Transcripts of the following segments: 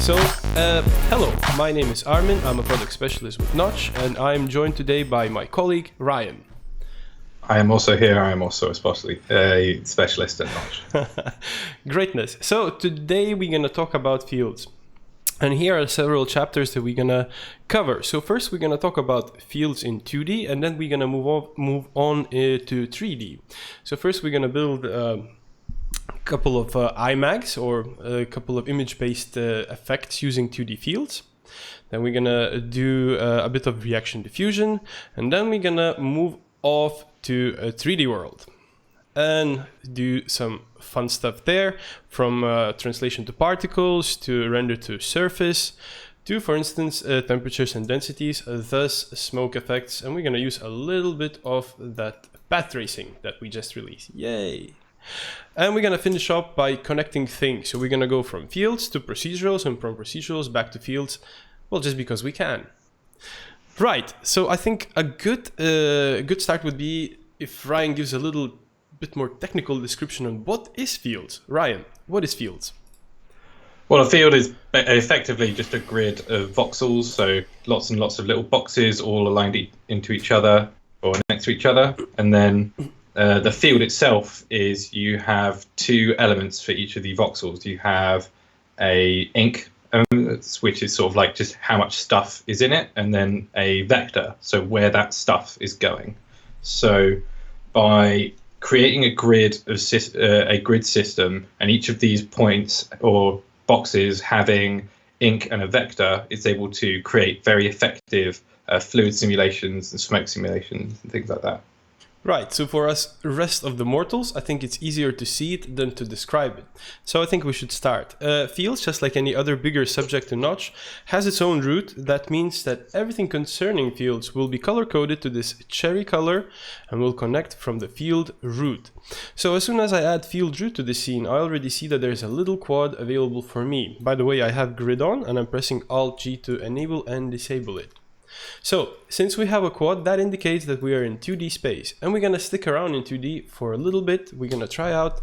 Hello, my name is Armin, I'm a product specialist with Notch, and I'm joined today by my colleague, Ryan. I am also here, I am also a specialist at Notch. Greatness. So today we're going to talk about fields. And here are several chapters that we're going to cover. So first we're going to talk about fields in 2D, and then we're going to move on to 3D. So first we're going to build a couple of IMAGs, or a couple of image-based effects using 2D fields. Then we're going to do a bit of reaction diffusion, and then we're going to move off to a 3D world and do some fun stuff there, from translation to particles, to render to surface, to, for instance, temperatures and densities, thus smoke effects, and we're going to use a little bit of that path tracing that we just released. Yay! And we're going to finish up by connecting things. So we're going to go from fields to procedurals, and from procedurals back to fields, well, just because we can. Right, so I think a good start would be if Ryan gives a little bit more technical description on what is fields. Ryan, what is fields? Well, a field is effectively just a grid of voxels, so lots and lots of little boxes all aligned into each other or next to each other. And then the field itself is you have two elements for each of the voxels. You have a ink, which is sort of like just how much stuff is in it, and then a vector, so where that stuff is going. So by creating a grid system, and each of these points or boxes having ink and a vector, it's able to create very effective fluid simulations and smoke simulations and things like that. Right, so for us rest of the mortals, I think it's easier to see it than to describe it. So I think we should start. Fields, just like any other bigger subject in Notch, has its own root. That means that everything concerning fields will be color-coded to this cherry color and will connect from the field root. So as soon as I add field root to the scene, I already see that there's a little quad available for me. By the way, I have grid on, and I'm pressing Alt-G to enable and disable it. So, since we have a quad, that indicates that we are in 2D space, and we're going to stick around in 2D for a little bit. We're going to try out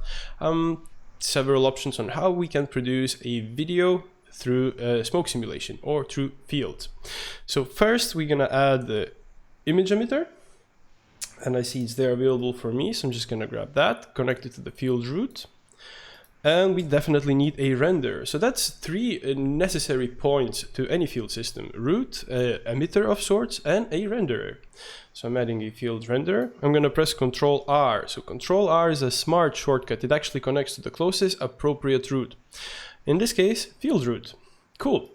several options on how we can produce a video through smoke simulation or through fields. So first we're going to add the image emitter, and I see it's there available for me, so I'm just going to grab that, connect it to the field root. And we definitely need a renderer. So that's three necessary points to any field system: root, emitter of sorts, and a renderer. So I'm adding a field renderer. I'm going to press Ctrl R. So Ctrl R is a smart shortcut. It actually connects to the closest appropriate root. In this case, field root. Cool.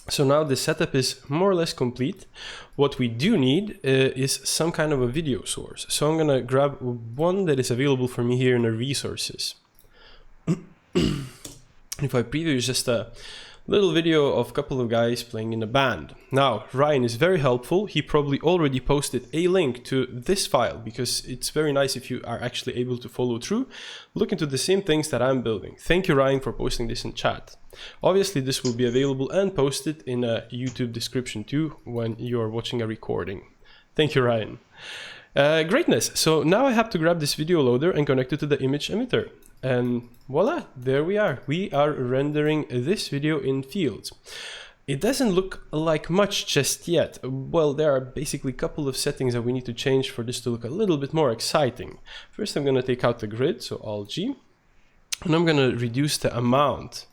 So now the setup is more or less complete. What we do need is some kind of a video source. So I'm going to grab one that is available for me here in the resources. If I preview, it's just a little video of a couple of guys playing in a band. Now, Ryan is very helpful. He probably already posted a link to this file, because it's very nice if you are actually able to follow through, look into the same things that I'm building. Thank you, Ryan, for posting this in chat. Obviously, this will be available and posted in a YouTube description too when you are watching a recording. Thank you, Ryan. Greatness. So now I have to grab this video loader and connect it to the image emitter. And voila, there we are. We are rendering this video in fields. It doesn't look like much just yet. Well, there are basically a couple of settings that we need to change for this to look a little bit more exciting. First, I'm going to take out the grid, so Alt-G, and I'm going to reduce the amount.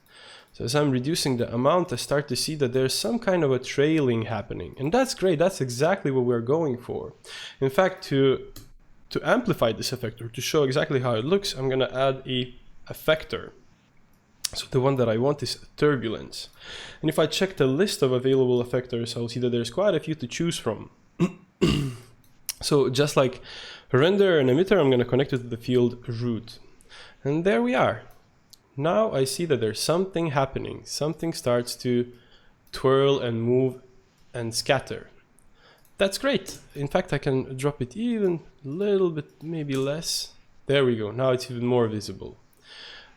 So as I'm reducing the amount, I start to see that there's some kind of a trailing happening. And that's great. That's exactly what we're going for. In fact, to amplify this effector, to show exactly how it looks, I'm going to add a effector. So the one that I want is Turbulence. And if I check the list of available effectors, I'll see that there's quite a few to choose from. So just like render and emitter, I'm going to connect it to the field root. And there we are. Now I see that there's something happening. Something starts to twirl and move and scatter. That's great. In fact, I can drop it even a little bit, maybe less. There we go. Now it's even more visible.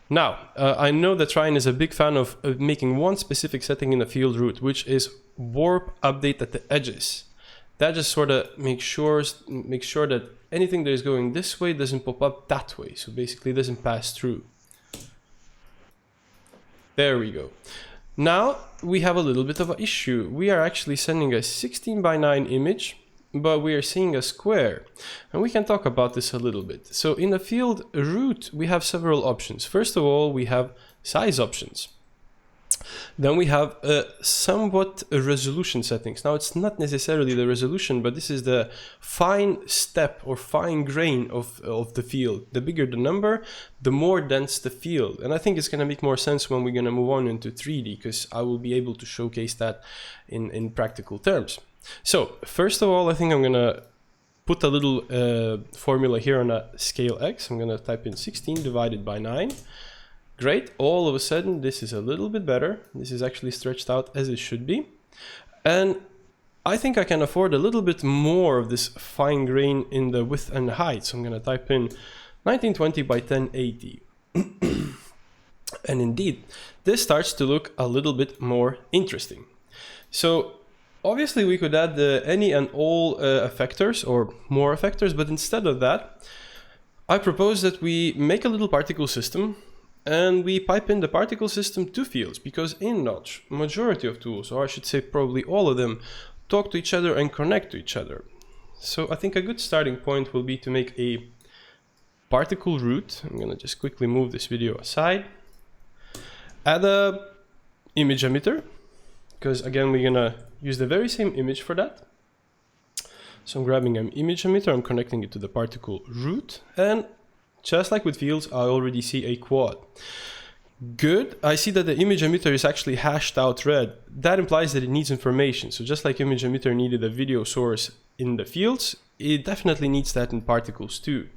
Now, I know that Ryan is a big fan of making one specific setting in the field root, which is warp update at the edges. That just sort of makes sure that anything that is going this way doesn't pop up that way. So basically it doesn't pass through. There we go. Now we have a little bit of an issue. We are actually sending a 16:9 image, but we are seeing a square. And we can talk about this a little bit. So in the field root, we have several options. First of all, we have size options. Then we have somewhat resolution settings. Now it's not necessarily the resolution, but this is the fine step or fine grain of the field. The bigger the number, the more dense the field. And I think it's going to make more sense when we're going to move on into 3D, because I will be able to showcase that in practical terms. So first of all, I think I'm going to put a little formula here on a scale X. I'm going to type in 16 divided by 9. Great, all of a sudden this is a little bit better. This is actually stretched out as it should be. And I think I can afford a little bit more of this fine grain in the width and height. So I'm going to type in 1920 by 1080. And indeed, this starts to look a little bit more interesting. So obviously we could add any and all effectors or more effectors, but instead of that, I propose that we make a little particle system and we pipe in the particle system to fields, because in Notch, majority of tools, or I should say probably all of them, talk to each other and connect to each other. So I think a good starting point will be to make a particle root. I'm going to just quickly move this video aside. Add a image emitter, because again, we're going to use the very same image for that. So I'm grabbing an image emitter, I'm connecting it to the particle root, and just like with fields, I already see a quad. Good, I see that the image emitter is actually hashed out red. That implies that it needs information. So just like image emitter needed a video source in the fields, it definitely needs that in particles too.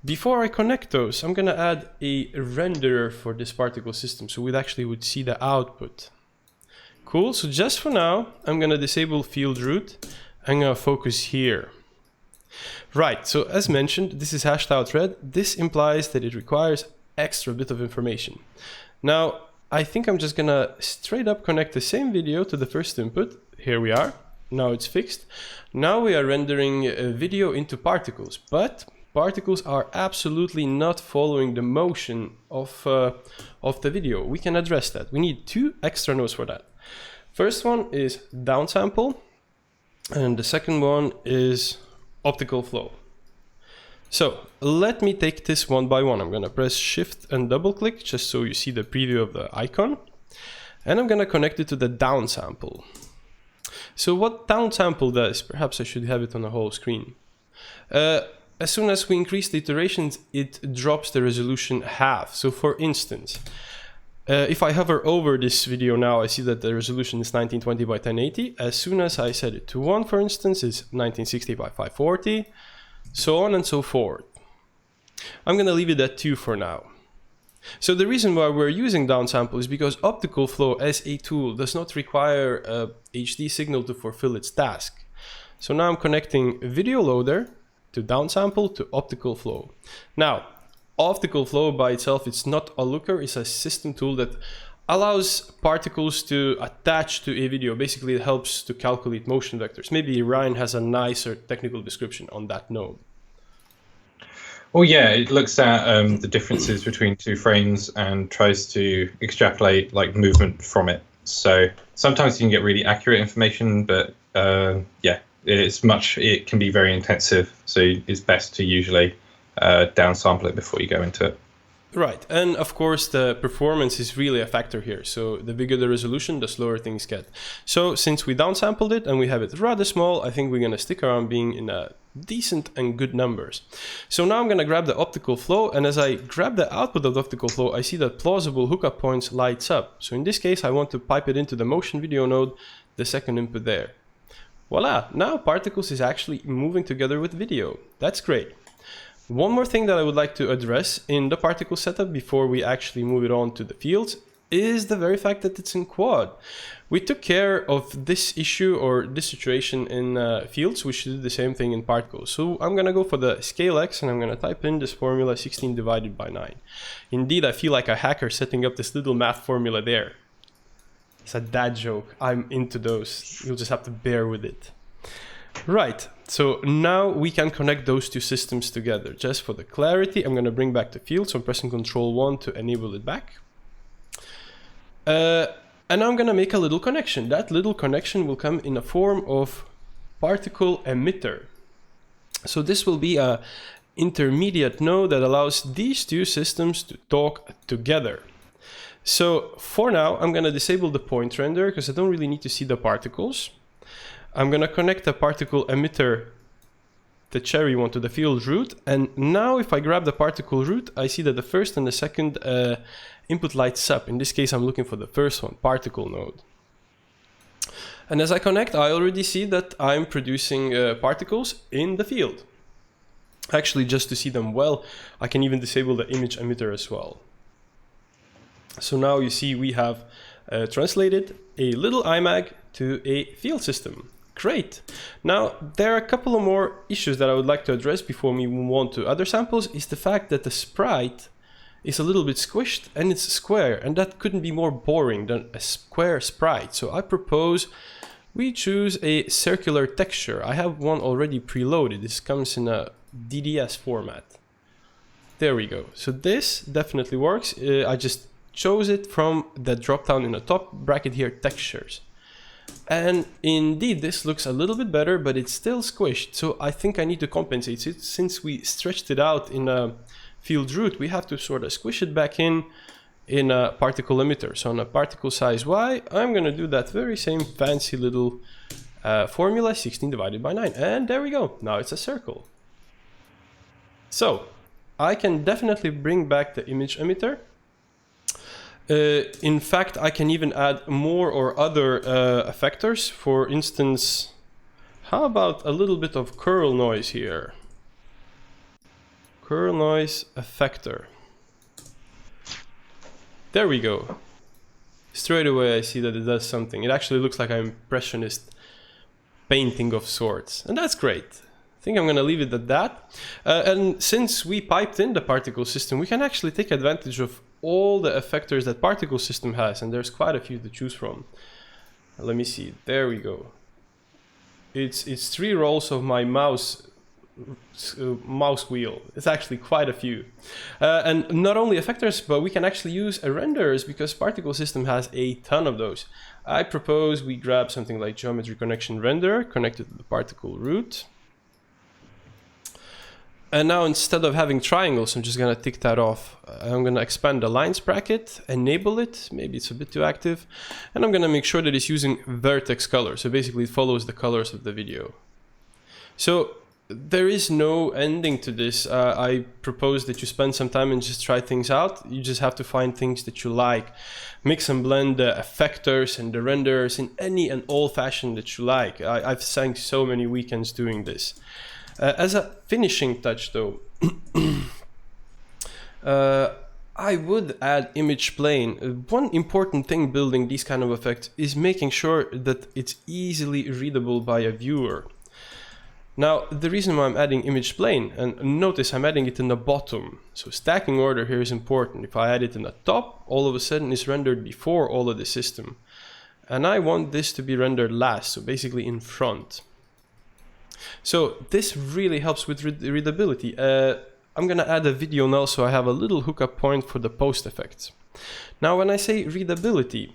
Before I connect those, I'm gonna add a renderer for this particle system, so we actually would see the output. Cool, so just for now, I'm gonna disable field root. I'm gonna focus here. Right, so as mentioned, this is hashed out red. This implies that it requires extra bit of information. Now, I think I'm just gonna straight up connect the same video to the first input. Here we are. Now it's fixed. Now we are rendering a video into particles, but particles are absolutely not following the motion of the video. We can address that. We need 2 extra nodes for that. First one is downsample, and the second one is Optical Flow. So let me take this one by one. I'm going to press Shift and double click just so you see the preview of the icon. And I'm going to connect it to the downsample. So what downsample does, perhaps I should have it on the whole screen. As soon as we increase the iterations, it drops the resolution half. So for instance, if I hover over this video now, I see that the resolution is 1920 by 1080. As soon as I set it to 1, for instance, it's 1960 by 540, so on and so forth. I'm going to leave it at 2 for now. So the reason why we're using downsample is because Optical Flow as a tool does not require a HD signal to fulfill its task. So now I'm connecting Video Loader to downsample to Optical Flow. Now, Optical Flow by itself, it's not a looker, it's a system tool that allows particles to attach to a video. Basically, it helps to calculate motion vectors. Maybe Ryan has a nicer technical description on that node. Well, yeah, it looks at the differences between 2 frames and tries to extrapolate like movement from it. So sometimes you can get really accurate information, but yeah, it can be very intensive. So it's best to usually downsample it before you go into it. Right, and of course the performance is really a factor here. So the bigger the resolution, the slower things get. So since we downsampled it and we have it rather small, I think we're going to stick around being in a decent and good numbers. So now I'm going to grab the Optical Flow, and as I grab the output of the Optical Flow, I see that plausible hookup points lights up. So in this case, I want to pipe it into the motion video node, the second input there. Voila, now particles is actually moving together with video. That's great. One more thing that I would like to address in the particle setup before we actually move it on to the fields is the very fact that it's in quad. We took care of this issue or this situation in fields. We should do the same thing in particles. So I'm going to go for the scale X and I'm going to type in this formula 16 divided by 9. Indeed, I feel like a hacker setting up this little math formula there. It's a dad joke. I'm into those. You'll just have to bear with it. Right, so now we can connect those 2 systems together. Just for the clarity, I'm going to bring back the field, so I'm pressing Ctrl 1 to enable it back. And I'm gonna make a little connection. That little connection will come in a form of particle emitter. So this will be a intermediate node that allows these two systems to talk together. So for now, I'm gonna disable the point render because I don't really need to see the particles. I'm gonna connect the particle emitter, the cherry one, to the field root. And now if I grab the particle root, I see that the first and the second input lights up. In this case, I'm looking for the first one, particle node. And as I connect, I already see that I'm producing particles in the field. Actually, just to see them well, I can even disable the image emitter as well. So now you see we have translated a little IMAG to a field system. Great. Now, there are a couple of more issues that I would like to address before we move on to other samples, is the fact that the sprite is a little bit squished and it's square, and that couldn't be more boring than a square sprite. So I propose we choose a circular texture. I have one already preloaded. This comes in a DDS format. There we go. So this definitely works. I just chose it from the drop-down in the top bracket here, textures. And indeed, this looks a little bit better, but it's still squished. So I think I need to compensate it. Since we stretched it out in a field root, we have to sort of squish it back in a particle emitter. So on a particle size Y, I'm going to do that very same fancy little formula, 16 divided by 9. And there we go. Now it's a circle. So I can definitely bring back the image emitter. In fact, I can even add more or other effectors. For instance, how about a little bit of curl noise here? Curl noise effector. There we go. Straight away I see that it does something. It actually looks like an impressionist painting of sorts. And that's great. I think I'm going to leave it at that. And since we piped in the particle system, we can actually take advantage of all the effectors that particle system has, and there's quite a few to choose from. Let me see. There we go. It's 3 rolls of my mouse wheel. It's actually quite a few. And not only effectors, but we can actually use renders because particle system has a ton of those. I propose we grab something like geometry connection render connected to the particle root. And now instead of having triangles, I'm just going to tick that off. I'm going to expand the lines bracket, enable it. Maybe it's a bit too active. And I'm going to make sure that it's using vertex color. So basically it follows the colors of the video. So there is no ending to this. I propose that you spend some time and just try things out. You just have to find things that you like. Mix and blend the effectors and the renders in any and all fashion that you like. I've spent so many weekends doing this. As a finishing touch though, I would add image plane. One important thing building these kind of effects is making sure that it's easily readable by a viewer. Now, the reason why I'm adding image plane, and notice I'm adding it in the bottom. So stacking order here is important. If I add it in the top, all of a sudden it's rendered before all of the system. And I want this to be rendered last, so basically in front. So this really helps with readability. I'm going to add a video now so I have a little hookup point for the post effects. Now when I say readability,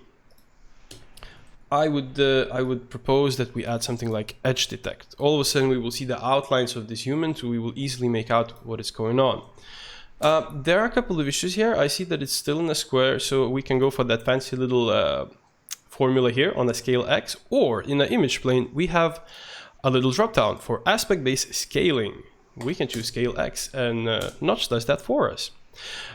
I would propose that we add something like edge detect. All of a sudden we will see the outlines of this human, so we will easily make out what is going on. There are a couple of issues here. I see that it's still in a square, so we can go for that fancy little formula here on a scale X, or in an image plane we have a little drop down for aspect-based scaling. We can choose scale X, and Notch does that for us.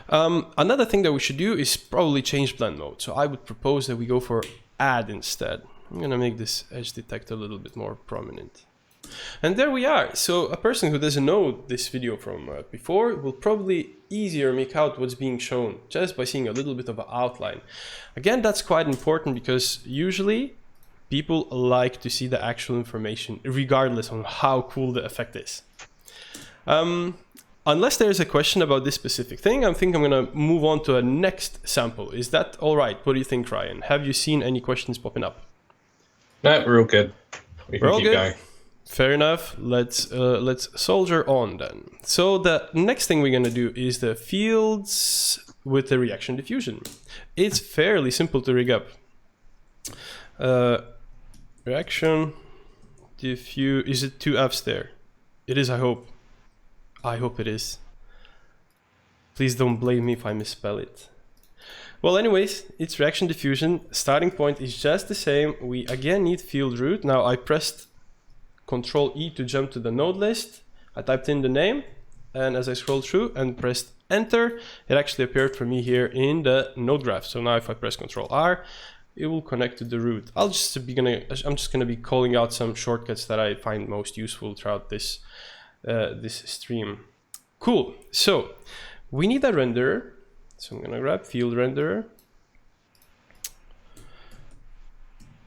Another thing that we should do is probably change blend mode. So I would propose that we go for add instead. I'm gonna make this edge detect a little bit more prominent. And there we are. So a person who doesn't know this video from before will probably easier make out what's being shown just by seeing a little bit of an outline. Again, that's quite important because usually people like to see the actual information regardless of how cool the effect is. Unless there's a question about this specific thing, I think I'm going to move on to a next sample. Is that all right? What do you think, Ryan? Have you seen any questions popping up? No, we're all good. We're all good. Going. Fair enough. Let's soldier on then. So the next thing we're going to do is the fields with the reaction diffusion. It's fairly simple to rig up. Reaction, diffuse, is it 2 Fs there? It is, I hope. I hope it is. Please don't blame me if I misspell it. Well, anyways, it's reaction diffusion. Starting point is just the same. We again need field root. Now I pressed Ctrl E to jump to the node list. I typed in the name, and as I scrolled through and pressed enter, it actually appeared for me here in the node graph. So now if I press Ctrl R, it will connect to the root. I'm just gonna be calling out some shortcuts that I find most useful throughout this this stream. Cool. So we need a renderer. So I'm gonna grab field renderer.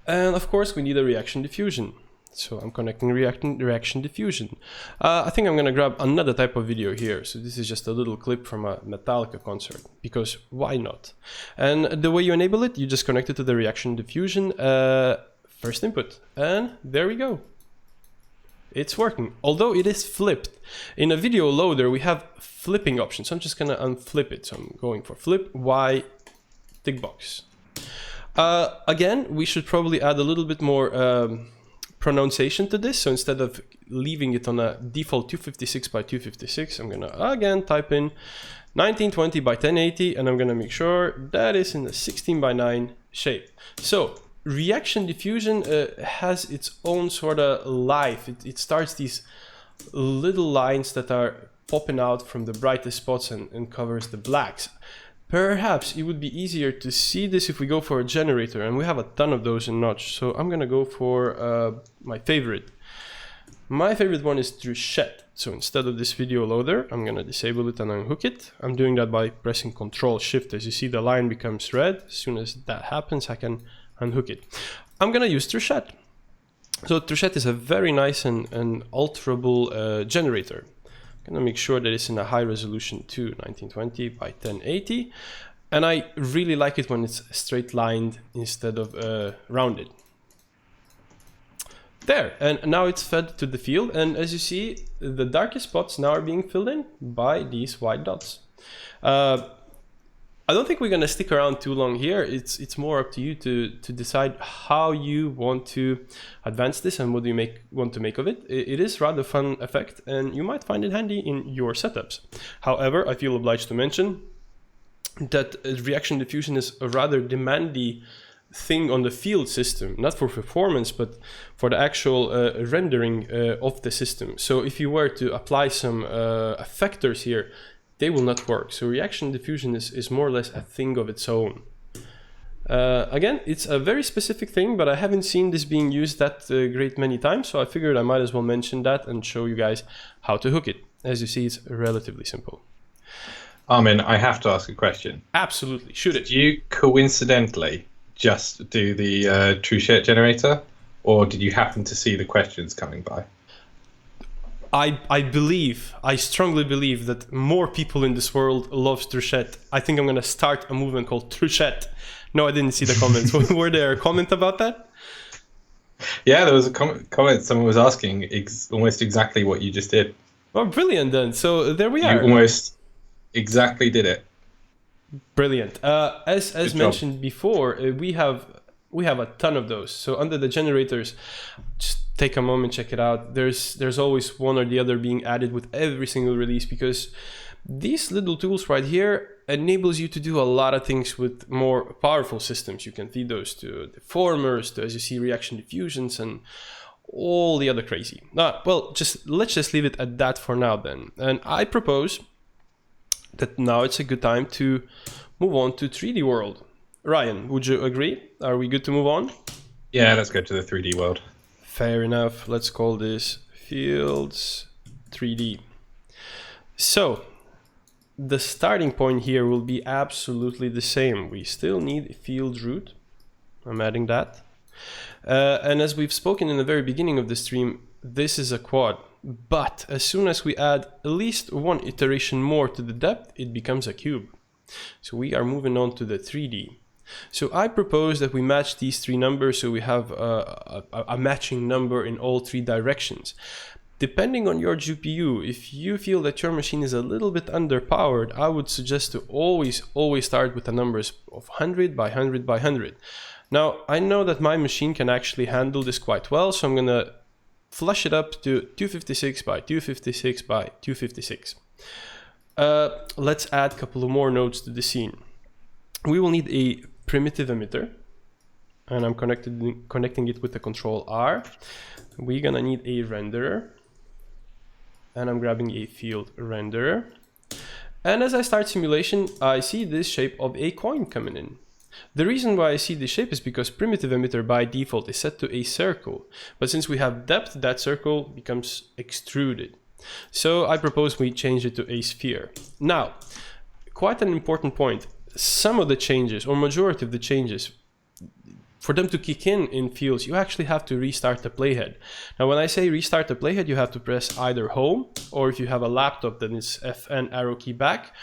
And of course we need a reaction diffusion. So I'm connecting reaction diffusion. I think I'm gonna grab another type of video here. So this is just a little clip from a Metallica concert, because why not? And the way you enable it, you just connect it to the reaction diffusion first input, and there we go. It's working, although it is flipped. In a video loader, we have flipping options. So I'm just gonna unflip it. So I'm going for flip Y tick box. Again, we should probably add a little bit more pronunciation to this. So instead of leaving it on a default 256 by 256, I'm gonna again type in 1920 by 1080, and I'm gonna make sure that is in the 16 by 9 shape. So reaction diffusion has its own sort of life. It starts these little lines that are popping out from the brightest spots and covers the blacks. Perhaps it would be easier to see this if we go for a generator, and we have a ton of those in Notch. So I'm gonna go for my favorite. My favorite one is Truchette. So instead of this video loader, I'm gonna disable it and unhook it. I'm doing that by pressing Ctrl Shift. As you see, the line becomes red. As soon as that happens, I can unhook it. I'm gonna use Truchette. So Truchette is a very nice and alterable generator. I'm gonna make sure that it's in a high resolution too, 1920 by 1080. And I really like it when it's straight lined instead of rounded. There, and now it's fed to the field, and as you see, the darkest spots now are being filled in by these white dots. I don't think we're gonna stick around too long here. It's more up to you to decide how you want to advance this and what do you want to make of it. It is rather fun effect, and you might find it handy in your setups. However, I feel obliged to mention that reaction diffusion is a rather demanding thing on the field system, not for performance, but for the actual rendering of the system. So if you were to apply some effectors here, they will not work. So reaction diffusion is more or less a thing of its own. Again, it's a very specific thing, but I haven't seen this being used that great many times, so I figured I might as well mention that and show you guys how to hook it. As you see, it's relatively simple. Armin, I have to ask a question. Absolutely, shoot it. Did you coincidentally just do the Truchette generator, or did you happen to see the questions coming by? I strongly believe that more people in this world love Truchette. I think I'm gonna start a movement called Truchette. No, I didn't see the comments. Were there a comment about that? Yeah, there was a comment. Someone was asking almost exactly what you just did. Oh, brilliant then. So there we are. You almost exactly did it. Brilliant. As mentioned before, we have a ton of those. So under the generators, just take a moment, check it out. There's always one or the other being added with every single release, because these little tools right here enables you to do a lot of things with more powerful systems. You can feed those to deformers, to, as you see, reaction diffusions, and all the other crazy. Well, let's just leave it at that for now then. And I propose that now it's a good time to move on to 3D world. Ryan, would you agree? Are we good to move on? Yeah, let's go to the 3D world. Fair enough. Let's call this Fields 3D. So the starting point here will be absolutely the same. We still need field root. I'm adding that. And as we've spoken in the very beginning of the stream, this is a quad. But as soon as we add at least one iteration more to the depth, it becomes a cube. So we are moving on to the 3D. So I propose that we match these three numbers, so we have a matching number in all three directions. Depending on your GPU, if you feel that your machine is a little bit underpowered, I would suggest to always start with the numbers of 100 by 100 by 100. Now, I know that my machine can actually handle this quite well, so I'm gonna flush it up to 256 by 256 by 256. Let's add a couple of more nodes to the scene. We will need a primitive emitter, and I'm connecting it with the control R. We're gonna need a renderer, and I'm grabbing a field renderer. And as I start simulation, I see this shape of a coin coming in. The reason why I see this shape is because primitive emitter by default is set to a circle, but since we have depth, that circle becomes extruded. So I propose we change it to a sphere. Now, quite an important point. Some of the changes, or majority of the changes, for them to kick in fields, you actually have to restart the playhead. Now, when I say restart the playhead, you have to press either home, or if you have a laptop, then it's FN arrow key back,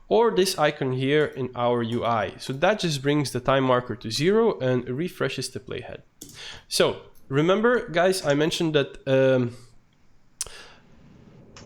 or this icon here in our UI. So that just brings the time marker to 0 and refreshes the playhead. So remember, guys, I mentioned that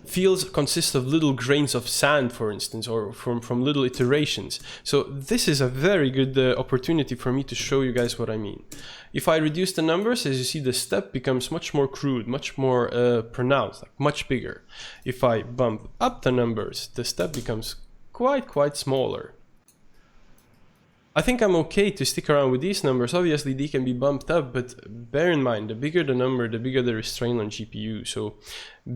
fields consist of little grains of sand, for instance, or from little iterations. So this is a very good opportunity for me to show you guys what I mean. If I reduce the numbers, as you see, the step becomes much more crude, much more pronounced, like much bigger. If I bump up the numbers, the step becomes quite smaller. I think I'm okay to stick around with these numbers. Obviously, they can be bumped up, but bear in mind, the bigger the number, the bigger the restraint on GPU. So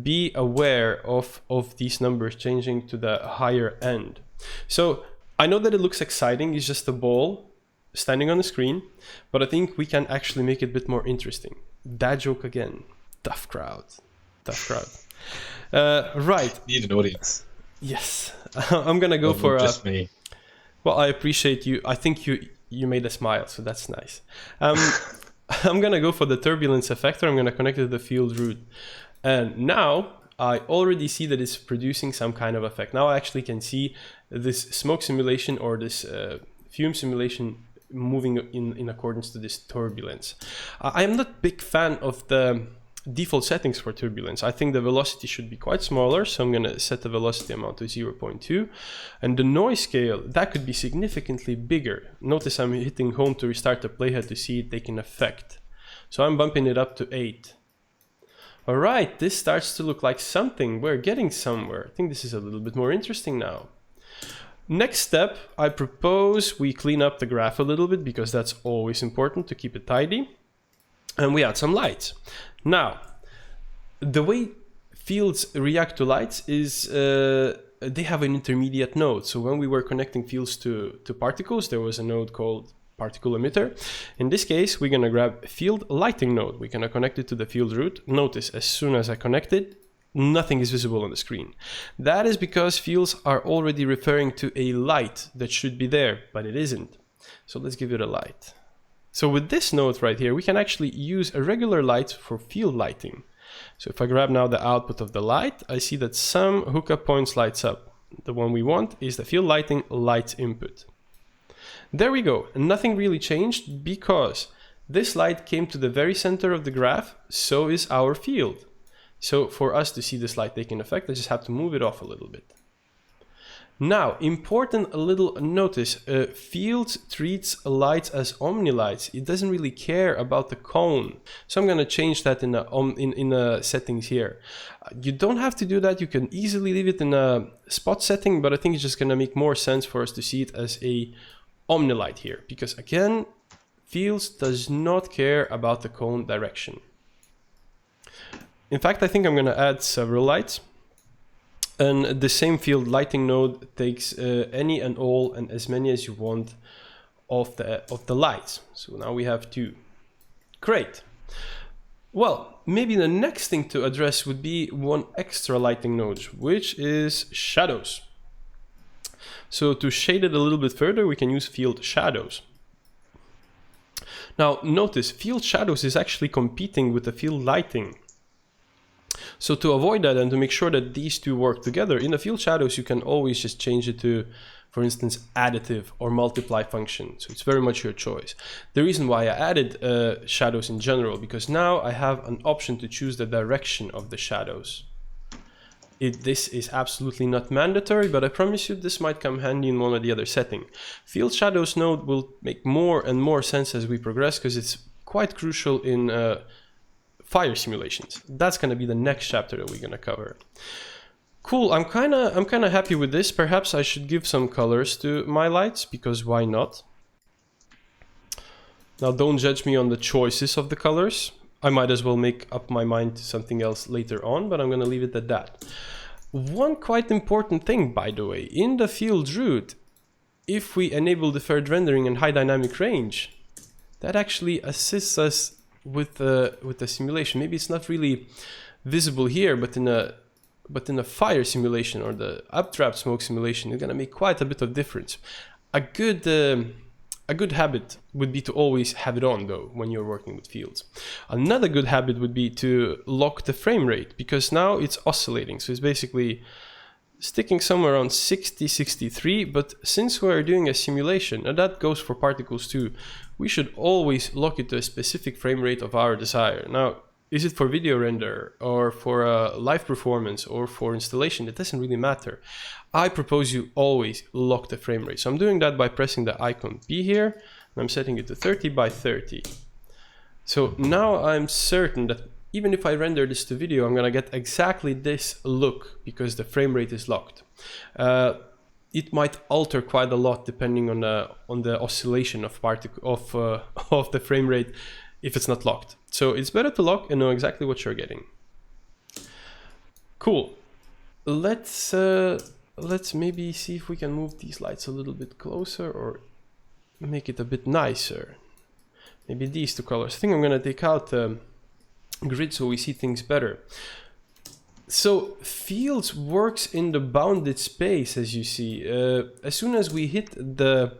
be aware of these numbers changing to the higher end. So I know that it looks exciting. It's just a ball standing on the screen, but I think we can actually make it a bit more interesting. Dad joke again. Tough crowd. Tough crowd. Right. Need an audience. Yes. I'm going to go for just me. Well, I appreciate you. I think you made a smile, so that's nice. I'm gonna go for the Turbulence effector. I'm gonna connect it to the field root. And now I already see that it's producing some kind of effect. Now I actually can see this smoke simulation or this fume simulation moving in accordance to this turbulence. I am not a big fan of the default settings for turbulence. I think the velocity should be quite smaller, so I'm going to set the velocity amount to 0.2, and the noise scale, that could be significantly bigger. Notice I'm hitting home to restart the playhead to see it taking effect, so I'm bumping it up to 8. All right, this starts to look like something. We're getting somewhere. I think this is a little bit more interesting now. Next step, I propose we clean up the graph a little bit, because that's always important to keep it tidy, and we add some lights. Now, the way fields react to lights is they have an intermediate node. So when we were connecting fields to particles, there was a node called particle emitter. In this case, we're going to grab field lighting node. We're going to connect it to the field root. Notice as soon as I connect it, nothing is visible on the screen. That is because fields are already referring to a light that should be there, but it isn't. So let's give it a light. So with this node right here, we can actually use a regular light for field lighting. So if I grab now the output of the light, I see that some hookup points lights up. The one we want is the field lighting lights input. There we go. And nothing really changed because this light came to the very center of the graph, so is our field. So for us to see this light taking effect, I just have to move it off a little bit. Now, important little notice, fields treats lights as omni-lights. It doesn't really care about the cone. So I'm going to change that in the settings here. You don't have to do that. You can easily leave it in a spot setting, but I think it's just going to make more sense for us to see it as a omni-light here. Because again, fields does not care about the cone direction. In fact, I think I'm going to add several lights. And the same field lighting node takes any and all and as many as you want of the lights. So now we have 2. Great. Well, maybe the next thing to address would be one extra lighting node, which is shadows. So to shade it a little bit further, we can use field shadows. Now notice field shadows is actually competing with the field lighting. So to avoid that and to make sure that these two work together, in the field shadows you can always just change it to, for instance, additive or multiply function. So it's very much your choice. The reason why I added shadows in general, because now I have an option to choose the direction of the shadows. This is absolutely not mandatory, but I promise you this might come handy in one or the other setting. Field Shadows node will make more and more sense as we progress because it's quite crucial in fire simulations. That's going to be the next chapter that we're going to cover. Cool, I'm kind of happy with this. Perhaps I should give some colors to my lights, because why not? Now don't judge me on the choices of the colors. I might as well make up my mind to something else later on, but I'm going to leave it at that. One quite important thing, by the way, in the field route, if we enable deferred rendering and high dynamic range, that actually assists us with the simulation. Maybe it's not really visible here, but in a fire simulation or the updraft smoke simulation, it's going to make quite a bit of difference. A good habit would be to always have it on, though, when you're working with fields. Another good habit would be to lock the frame rate, because now it's oscillating. So it's basically sticking somewhere around 60, 63. But since we're doing a simulation, and that goes for particles too, we should always lock it to a specific frame rate of our desire. Now, is it for video render or for live performance or for installation? It doesn't really matter. I propose you always lock the frame rate. So I'm doing that by pressing the icon P here, and I'm setting it to 30 by 30. So now I'm certain that even if I render this to video, I'm gonna get exactly this look because the frame rate is locked. It might alter quite a lot depending on the oscillation of the frame rate if it's not locked. So it's better to lock and know exactly what you're getting. Cool. Let's maybe see if we can move these lights a little bit closer or make it a bit nicer. Maybe these two colors. I think I'm gonna take out the grid so we see things better. So Fields works in the bounded space, as you see. As soon as we hit the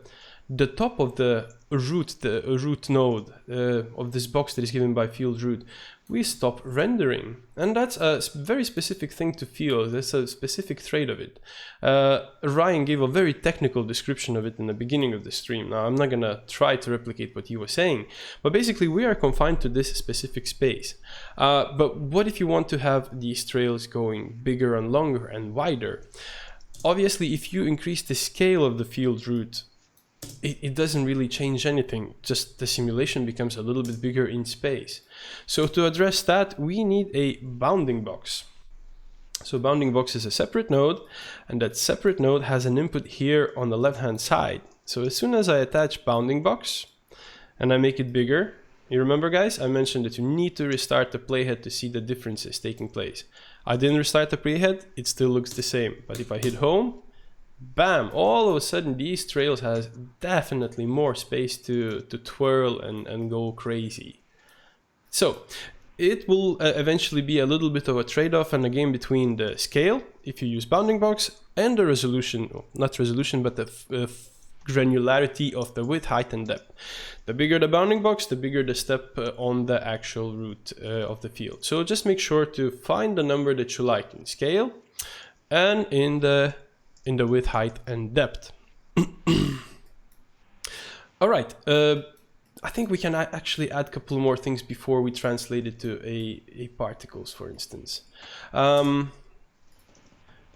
top of the root node of this box that is given by field root, we stop rendering. And that's a very specific thing to Fields. That's a specific trait of it. Ryan gave a very technical description of it in the beginning of the stream. Now, I'm not gonna try to replicate what he was saying, but basically we are confined to this specific space. But what if you want to have these trails going bigger and longer and wider? Obviously, if you increase the scale of the field root, it doesn't really change anything, just the simulation becomes a little bit bigger in space. So to address that, we need a bounding box. So bounding box is a separate node, and that separate node has an input here on the left hand side. So as soon as I attach bounding box and I make it bigger, you remember guys, I mentioned that you need to restart the playhead to see the differences taking place. I didn't restart the playhead, it still looks the same, but if I hit home, bam, all of a sudden these trails has definitely more space to twirl and go crazy. So it will eventually be a little bit of a trade-off and a game between the scale, if you use bounding box, and the resolution, well, not resolution, but the granularity of the width, height, and depth. The bigger the bounding box, the bigger the step on the actual root of the field. So just make sure to find the number that you like in scale and in the width, height, and depth. All right, I think we can actually add a couple more things before we translate it to a particles, for instance.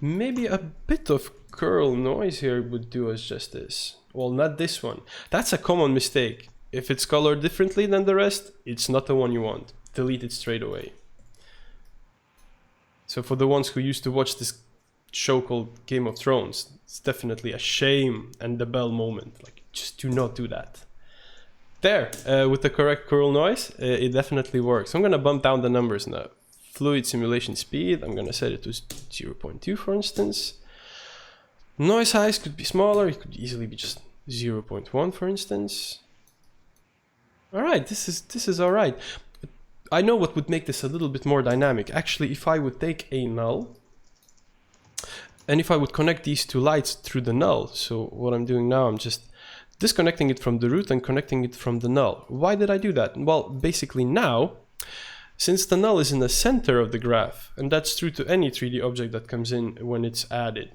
Maybe a bit of curl noise here would do us justice. Well, not this one. That's a common mistake. If it's colored differently than the rest, it's not the one you want. Delete it straight away. So for the ones who used to watch this show called Game of Thrones, it's definitely a shame and the bell moment. Like, just do not do that. There, with the correct curl noise, it definitely works. I'm gonna bump down the numbers now. Fluid simulation speed, I'm gonna set it to 0.2 for instance. Noise size could be smaller, it could easily be just 0.1 for instance. All right, this is all right. I know what would make this a little bit more dynamic. Actually, if I would take a null, and if I would connect these two lights through the null, so what I'm doing now, I'm just disconnecting it from the root and connecting it from the null. Why did I do that? Well, basically now, since the null is in the center of the graph, and that's true to any 3D object that comes in when it's added,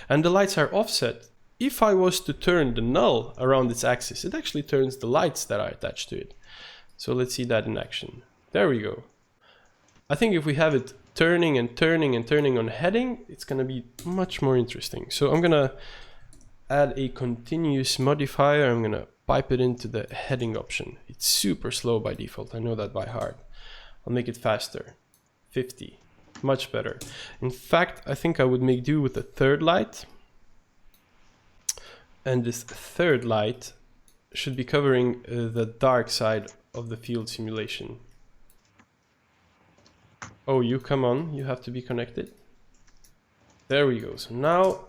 and the lights are offset, if I was to turn the null around its axis, it actually turns the lights that are attached to it. So let's see that in action. There we go. I think if we have it turning and turning and turning on heading, it's gonna be much more interesting. So I'm gonna add a continuous modifier. I'm gonna pipe it into the heading option. It's super slow by default, I know that by heart. I'll make it faster, 50, much better. In fact, I think I would make do with the third light. And this third light should be covering the dark side of the field simulation. Oh, you come on, you have to be connected. There we go. So now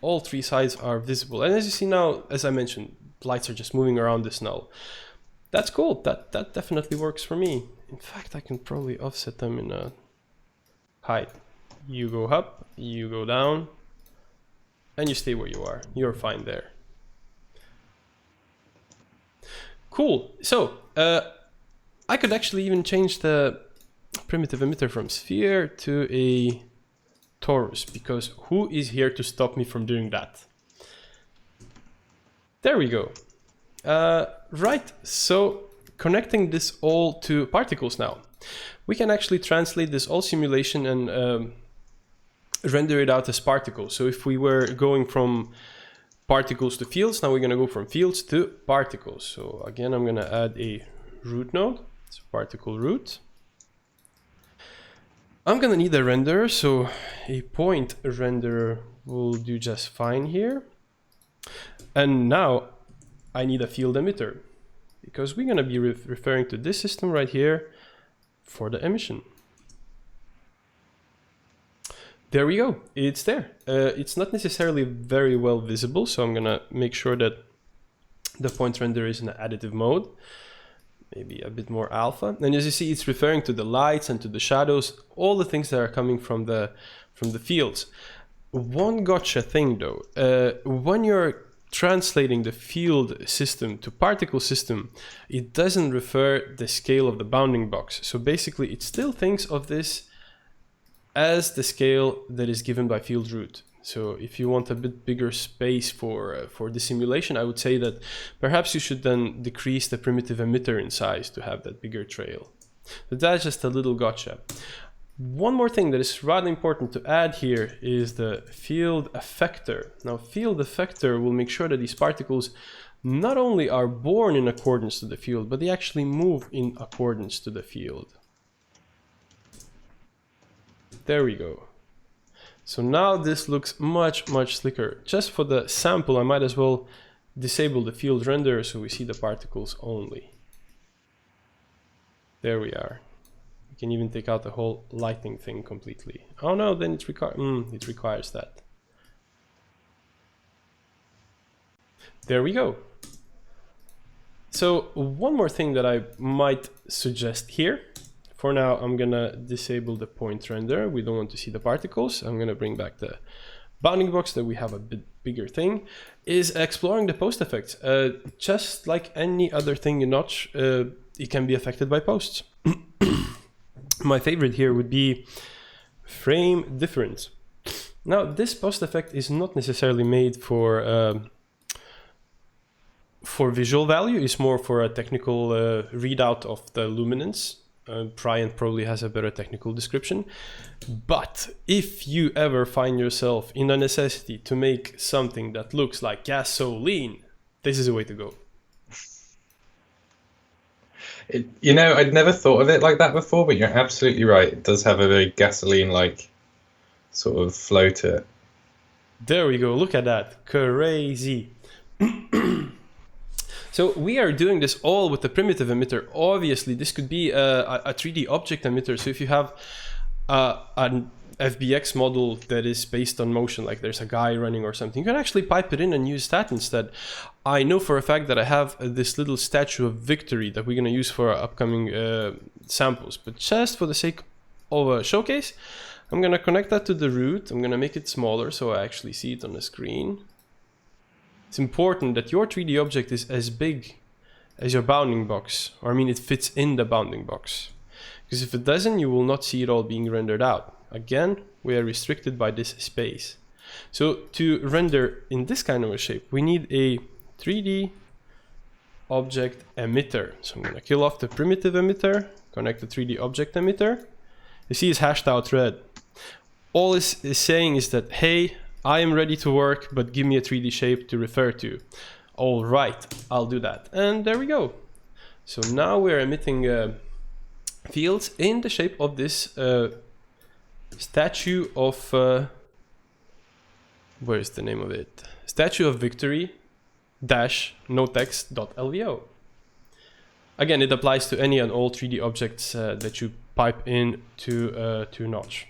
all three sides are visible. And as you see now, as I mentioned, lights are just moving around this null. That's cool. That definitely works for me. In fact, I can probably offset them in a height. You go up, you go down, and you stay where you are. You're fine there. Cool. So I could actually even change the primitive emitter from sphere to a torus, because who is here to stop me from doing that? There we go. Right, so connecting this all to particles now. We can actually translate this all simulation and render it out as particles. So if we were going from particles to fields, now we're going to go from fields to particles. So again, I'm going to add a root node, so particle root. I'm going to need a renderer, so a point renderer will do just fine here. And now I need a field emitter, because we're going to be referring to this system right here for the emission. There we go, it's there. It's not necessarily very well visible, so I'm going to make sure that the point renderer is in additive mode. Maybe a bit more alpha. And as you see, it's referring to the lights and to the shadows, all the things that are coming from the fields. One gotcha thing though, when you're translating the field system to particle system, it doesn't refer the scale of the bounding box. So basically it still thinks of this as the scale that is given by field root. So if you want a bit bigger space for the simulation, I would say that perhaps you should then decrease the primitive emitter in size to have that bigger trail. But that's just a little gotcha. One more thing that is rather important to add here is the field effector. Now, field effector will make sure that these particles not only are born in accordance to the field, but they actually move in accordance to the field. There we go. So now this looks much, much slicker. Just for the sample, I might as well disable the field renderer so we see the particles only. There we are. We can even take out the whole lighting thing completely. Oh no, then it requires that. There we go. So one more thing that I might suggest here. For now, I'm gonna disable the point render. We don't want to see the particles. I'm gonna bring back the bounding box that we have a bit bigger thing. Is exploring the post effects. Just like any other thing in Notch, it can be affected by posts. My favorite here would be frame difference. Now, this post effect is not necessarily made for visual value. It's more for a technical readout of the luminance. Brian probably has a better technical description. But if you ever find yourself in a necessity to make something that looks like gasoline, this is the way to go. You know, I'd never thought of it like that before, but you're absolutely right. It does have a very gasoline-like sort of flow to it. There we go. Look at that. Crazy. So we are doing this all with the primitive emitter. Obviously, this could be a 3D object emitter. So if you have an FBX model that is based on motion, like there's a guy running or something, you can actually pipe it in and use that instead. I know for a fact that I have this little statue of Victory that we're going to use for our upcoming samples. But just for the sake of a showcase, I'm going to connect that to the root. I'm going to make it smaller so I actually see it on the screen. It's important that your 3D object is as big as your bounding box, or I mean it fits in the bounding box. Because if it doesn't, you will not see it all being rendered out. Again, we are restricted by this space. So to render in this kind of a shape, we need a 3D object emitter. So I'm going to kill off the primitive emitter, connect the 3D object emitter. You see it's hashed out red. All is saying is that, hey, I am ready to work, but give me a 3D shape to refer to. All right, I'll do that. And there we go. So now we're emitting fields in the shape of this statue of, where is the name of it? Statue of Victory -notex.lvo. Again, it applies to any and all 3D objects that you pipe in to Notch.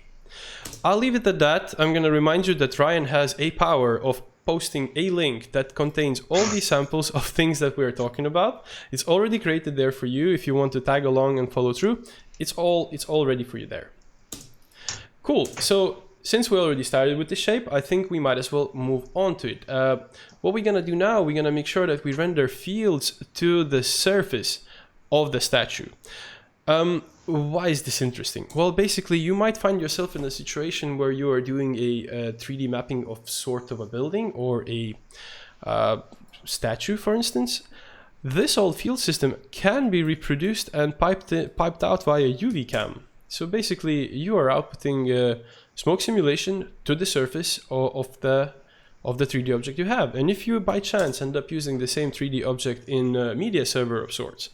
I'll leave it at that. I'm going to remind you that Ryan has a power of posting a link that contains all these samples of things that we're talking about. It's already created there for you. If you want to tag along and follow through, it's all ready for you there. Cool. So since we already started with the shape, I think we might as well move on to it. What we're going to do now, we're going to make sure that we render fields to the surface of the statue. Why is this interesting? Well, basically, you might find yourself in a situation where you are doing a 3D mapping of sort of a building or a statue, for instance. This whole field system can be reproduced and piped out via UV cam. So basically, you are outputting smoke simulation to the surface of the 3D object you have. And if you by chance end up using the same 3D object in a media server of sorts,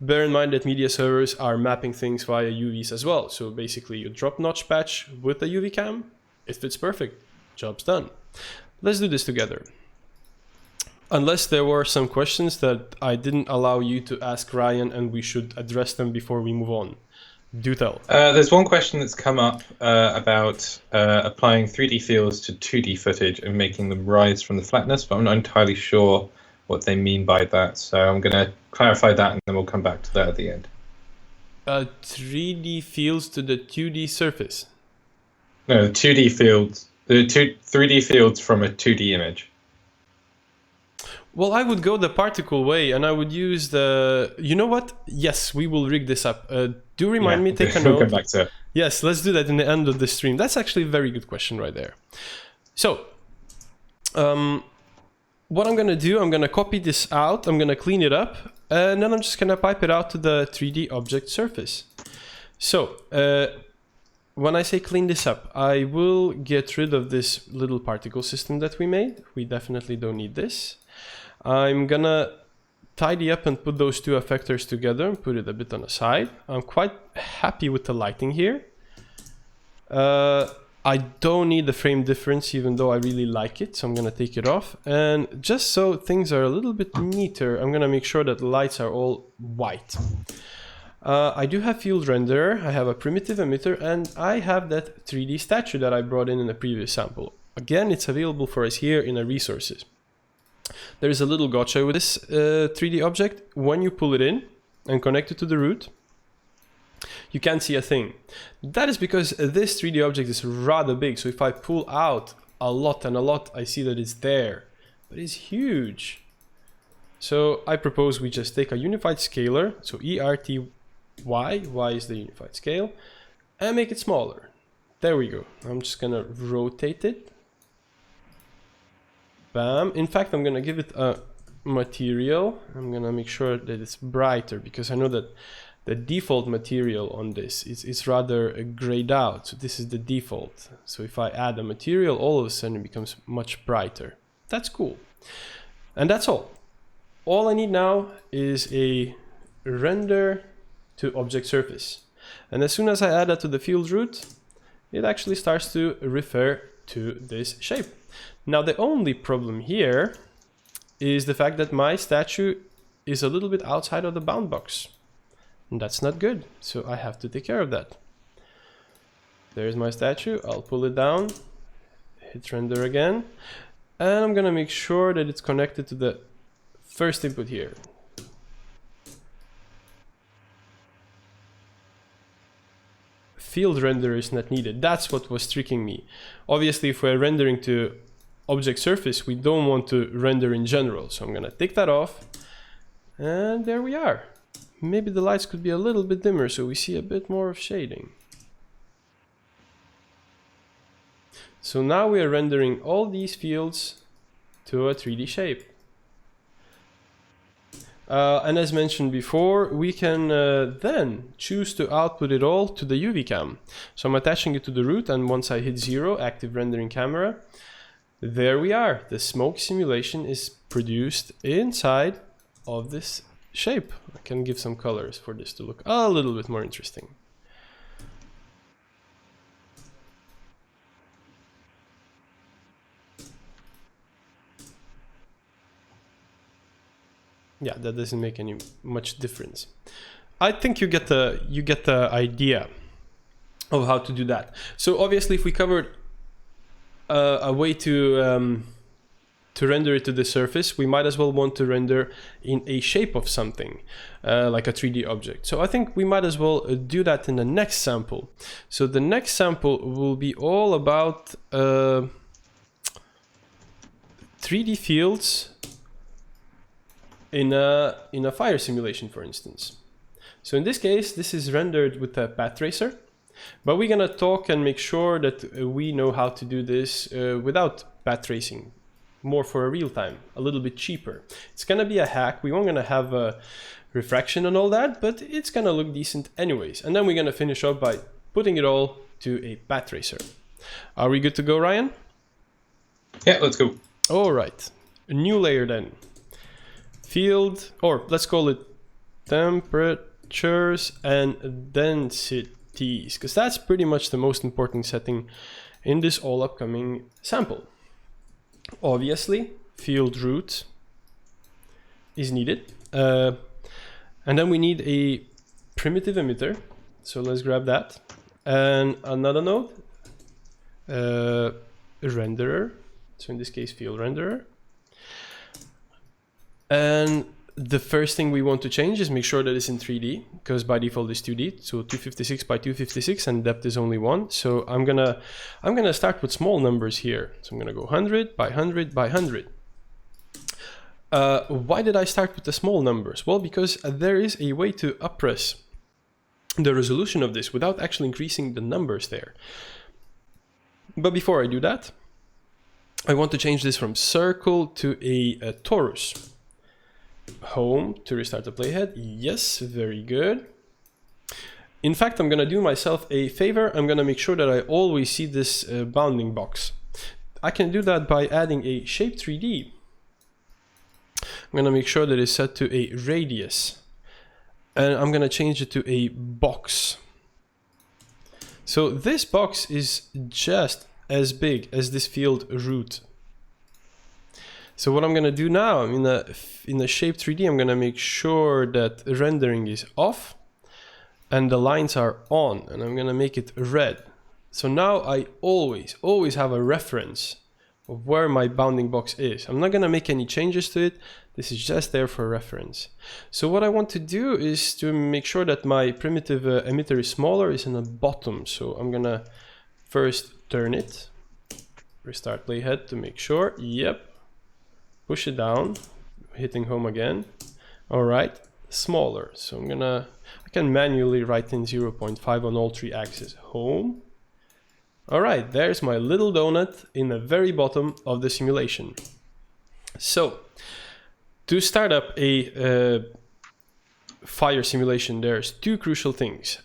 bear in mind that media servers are mapping things via UVs as well. So basically you drop Notch patch with the UV cam, it fits perfect, job's done. Let's do this together. Unless there were some questions that I didn't allow you to ask Ryan and we should address them before we move on. Do tell. There's one question that's come up about applying 3D fields to 2D footage and making them rise from the flatness, but I'm not entirely sure what they mean by that. So I'm going to clarify that and then we'll come back to that at the end. 3D fields to the 2D surface? No, 2D fields. The 3D fields from a 2D image. Well, I would go the particle way and I would use the... You know what? Yes, we will rig this up. Do remind me, take a note. We'll come back to it. Yes, let's do that in the end of the stream. That's actually a very good question right there. So, what I'm going to do, I'm going to copy this out, I'm going to clean it up, and then I'm just going to pipe it out to the 3D object surface. So, when I say clean this up, I will get rid of this little particle system that we made. We definitely don't need this. I'm going to tidy up and put those two effectors together and put it a bit on the side. I'm quite happy with the lighting here. I don't need the frame difference, even though I really like it, so I'm going to take it off. And just so things are a little bit neater, I'm going to make sure that the lights are all white. I do have field renderer, I have a primitive emitter, and I have that 3D statue that I brought in the previous sample. Again, it's available for us here in our resources. There is a little gotcha with this 3D object. When you pull it in and connect it to the root, you can't see a thing. That is because this 3D object is rather big, so if I pull out a lot and a lot, I see that it's there, but it's huge. So I propose we just take a unified scaler, so ERTY, Y is the unified scale, and make it smaller. There we go. I'm just gonna rotate it. Bam. In fact, I'm gonna give it a material. I'm gonna make sure that it's brighter, because I know that the default material on this is rather grayed out. So this is the default. So if I add a material, all of a sudden it becomes much brighter. That's cool. And that's all. All I need now is a render to object surface. And as soon as I add that to the field root, it actually starts to refer to this shape. Now the only problem here is the fact that my statue is a little bit outside of the bound box. And that's not good, so I have to take care of that. There's my statue, I'll pull it down, hit render again, and I'm gonna make sure that it's connected to the first input here. Field render is not needed, that's what was tricking me. Obviously, if we're rendering to object surface, we don't want to render in general, so I'm gonna take that off, and there we are. Maybe the lights could be a little bit dimmer so we see a bit more of shading. So now we are rendering all these fields to a 3D shape. And as mentioned before, we can then choose to output it all to the UV cam. So I'm attaching it to the root, and once I hit 0, active rendering camera, there we are. The smoke simulation is produced inside of this shape. I can give some colors for this to look a little bit more interesting. Yeah, that doesn't make any much difference. I think you get the idea of how to do that. So obviously, if we covered a way to render it to the surface, we might as well want to render in a shape of something, like a 3D object. So I think we might as well do that in the next sample. So the next sample will be all about 3D fields in a fire simulation, for instance. So in this case, this is rendered with a path tracer, but we're gonna talk and make sure that we know how to do this without path tracing, more for a real time, a little bit cheaper. It's gonna be a hack. We won't gonna have a refraction and all that, but it's gonna look decent anyways. And then we're gonna finish up by putting it all to a path tracer. Are we good to go, Ryan? Yeah, let's go. All right, a new layer then. Field, or let's call it temperatures and densities, because that's pretty much the most important setting in this all upcoming sample. Obviously, field root is needed. And then we need a primitive emitter. So let's grab that. And another node, renderer. So in this case, field renderer. And the first thing we want to change is make sure that it's in 3D, because by default it's 2D, so 256 by 256, and depth is only 1. So I'm gonna start with small numbers here. So I'm gonna go 100 by 100 by 100. Why did I start with the small numbers? Well, because there is a way to upres the resolution of this without actually increasing the numbers there. But before I do that, I want to change this from circle to a torus. Home to restart the playhead. Yes, very good. In fact, I'm gonna do myself a favor. I'm gonna make sure that I always see this bounding box. I can do that by adding a shape 3D. I'm gonna make sure that it's set to a radius, and I'm gonna change it to a box. So this box is just as big as this field root. So what I'm gonna do now, in the shape 3D, I'm gonna make sure that rendering is off and the lines are on, and I'm gonna make it red. So now I always have a reference of where my bounding box is. I'm not gonna make any changes to it. This is just there for reference. So what I want to do is to make sure that my primitive emitter is smaller, is in the bottom. So I'm gonna first turn it, restart playhead to make sure. Yep. Push it down, hitting home again. All right, smaller. So I can manually write in 0.5 on all 3 axes. Home. All right, there's my little donut in the very bottom of the simulation. So to start up a fire simulation, there's 2 crucial things.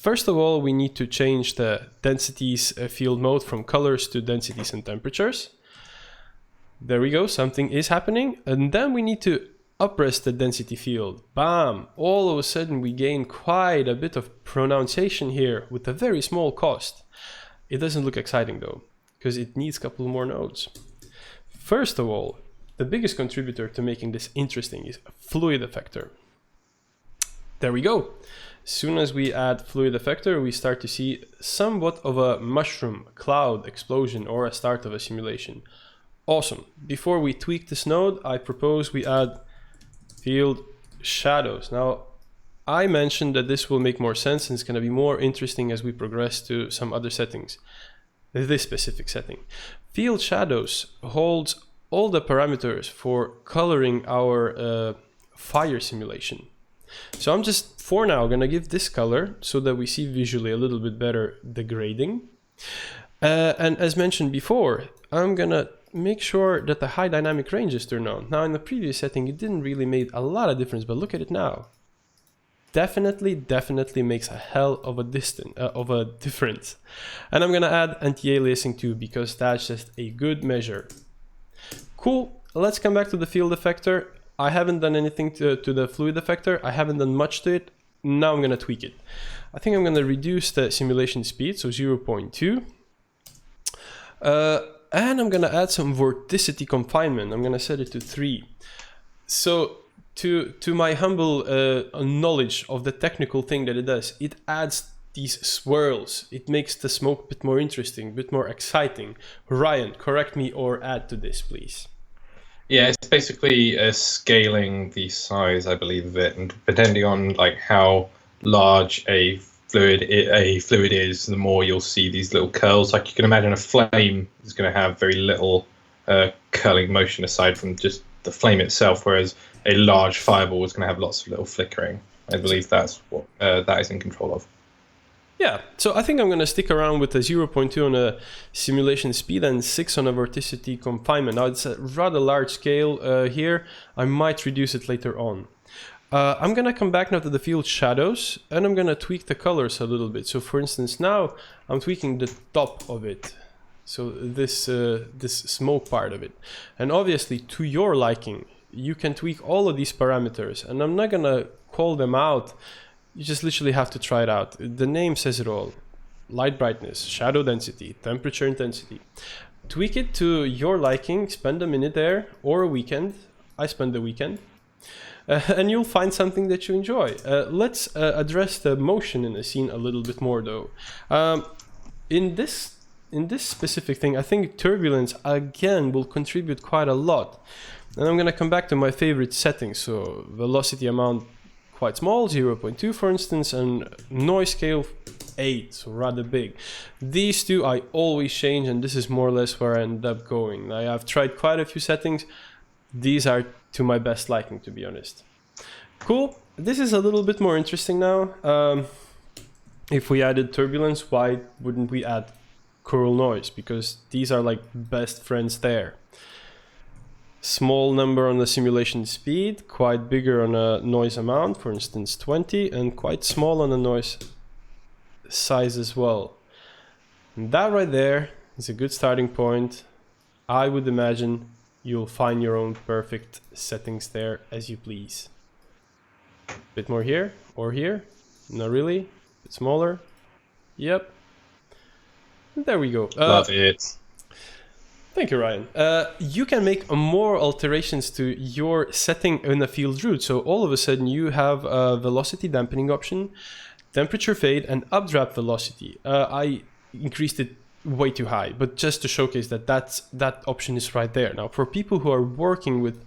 First of all, we need to change the densities field mode from colors to densities and temperatures. There we go, something is happening. And then we need to upres the density field. Bam! All of a sudden we gain quite a bit of pronunciation here with a very small cost. It doesn't look exciting though, because it needs a couple more nodes. First of all, the biggest contributor to making this interesting is a fluid effector. There we go. As soon as we add fluid effector, we start to see somewhat of a mushroom, cloud, explosion, or a start of a simulation. Awesome. Before we tweak this node, I propose we add field shadows. Now, I mentioned that this will make more sense and it's going to be more interesting as we progress to some other settings. This specific setting. Field shadows holds all the parameters for coloring our fire simulation. So I'm just, for now, going to give this color so that we see visually a little bit better the grading. And as mentioned before, I'm going to make sure that the high dynamic range is turned on. Now in the previous setting, it didn't really make a lot of difference, but look at it now. Definitely makes a hell of a difference. And I'm gonna add anti-aliasing too, because that's just a good measure. Cool, let's come back to the field effector. I haven't done anything to the fluid effector. I haven't done much to it. Now I'm gonna tweak it. I think I'm gonna reduce the simulation speed, so 0.2. And I'm gonna add some vorticity confinement. I'm gonna set it to 3. So to my humble knowledge of the technical thing that it does, it adds these swirls. It makes the smoke a bit more interesting, a bit more exciting. Ryan, correct me or add to this, please. Yeah, it's basically scaling the size, I believe, of it, and depending on like how large a fluid is, the more you'll see these little curls. Like you can imagine, a flame is going to have very little curling motion aside from just the flame itself, whereas a large fireball is going to have lots of little flickering. I believe that's what that is in control of. Yeah, so I think I'm going to stick around with a 0.2 on a simulation speed and 6 on a vorticity confinement. Now it's a rather large scale here. I might reduce it later on. I'm going to come back now to the field shadows, and I'm going to tweak the colors a little bit. So for instance, now I'm tweaking the top of it. So this smoke part of it. And obviously to your liking, you can tweak all of these parameters, and I'm not going to call them out. You just literally have to try it out. The name says it all. Light brightness, shadow density, temperature intensity. Tweak it to your liking, spend a minute there, or a weekend. I spend the weekend. And you'll find something that you enjoy. Let's address the motion in the scene a little bit more though. In this specific thing, I think Turbulence again will contribute quite a lot. And I'm gonna come back to my favorite settings. So velocity amount, quite small, 0.2 for instance, and noise scale 8, so rather big. These two I always change, and this is more or less where I end up going. I've tried quite a few settings. These are to my best liking, to be honest. Cool, this is a little bit more interesting now. If we added Turbulence, why wouldn't we add Curl Noise? Because these are like best friends there. Small number on the simulation speed, quite bigger on a noise amount, for instance 20, and quite small on the noise size as well. And that right there is a good starting point. I would imagine you'll find your own perfect settings there as you please. A bit more here or here, not really, a bit smaller. Yep, there we go. Love it. Thank you, Ryan. You can make more alterations to your setting in the field route. So all of a sudden you have a velocity dampening option, temperature fade, and updraft velocity. I increased it way too high, but just to showcase that option is right there. Now, for people who are working with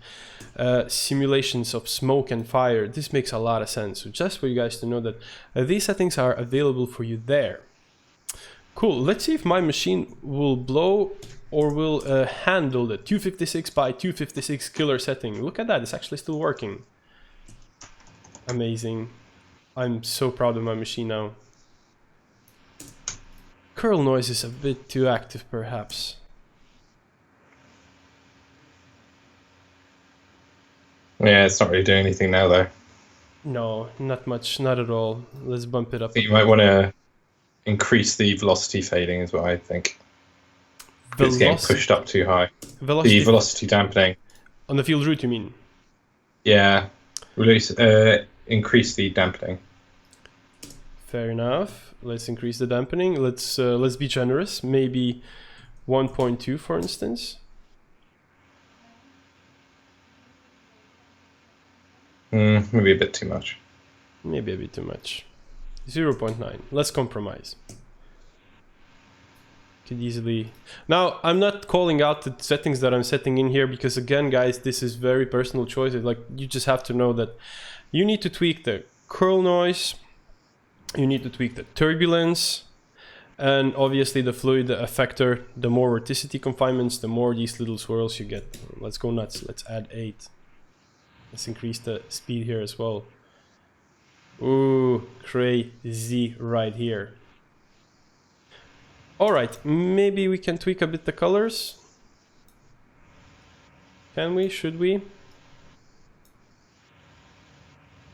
simulations of smoke and fire, this makes a lot of sense. So just for you guys to know that these settings are available for you there. Cool. Let's see if my machine will blow or will handle the 256 by 256 killer setting. Look at that, it's actually still working. Amazing. I'm so proud of my machine now. Curl noise is a bit too active, perhaps. Yeah, it's not really doing anything now though. No, not much, not at all. Let's bump it up. I think you might want to increase the velocity fading as well, I think. It's getting pushed up too high. The velocity dampening. On the field route, you mean? Yeah. Increase the dampening. Fair enough. Let's increase the dampening. Let's be generous. Maybe 1.2, for instance. Maybe a bit too much. Maybe a bit too much. 0.9. Let's compromise. Could easily. Now, I'm not calling out the settings that I'm setting in here because, again, guys, this is very personal choices. Like, you just have to know that you need to tweak the curl noise, you need to tweak the turbulence, and obviously the fluid effector. The more vorticity confinements, the more these little swirls you get. Let's go nuts. Let's add 8. Let's increase the speed here as well. Ooh, crazy right here. All right, maybe we can tweak a bit the colors. Can we? Should we?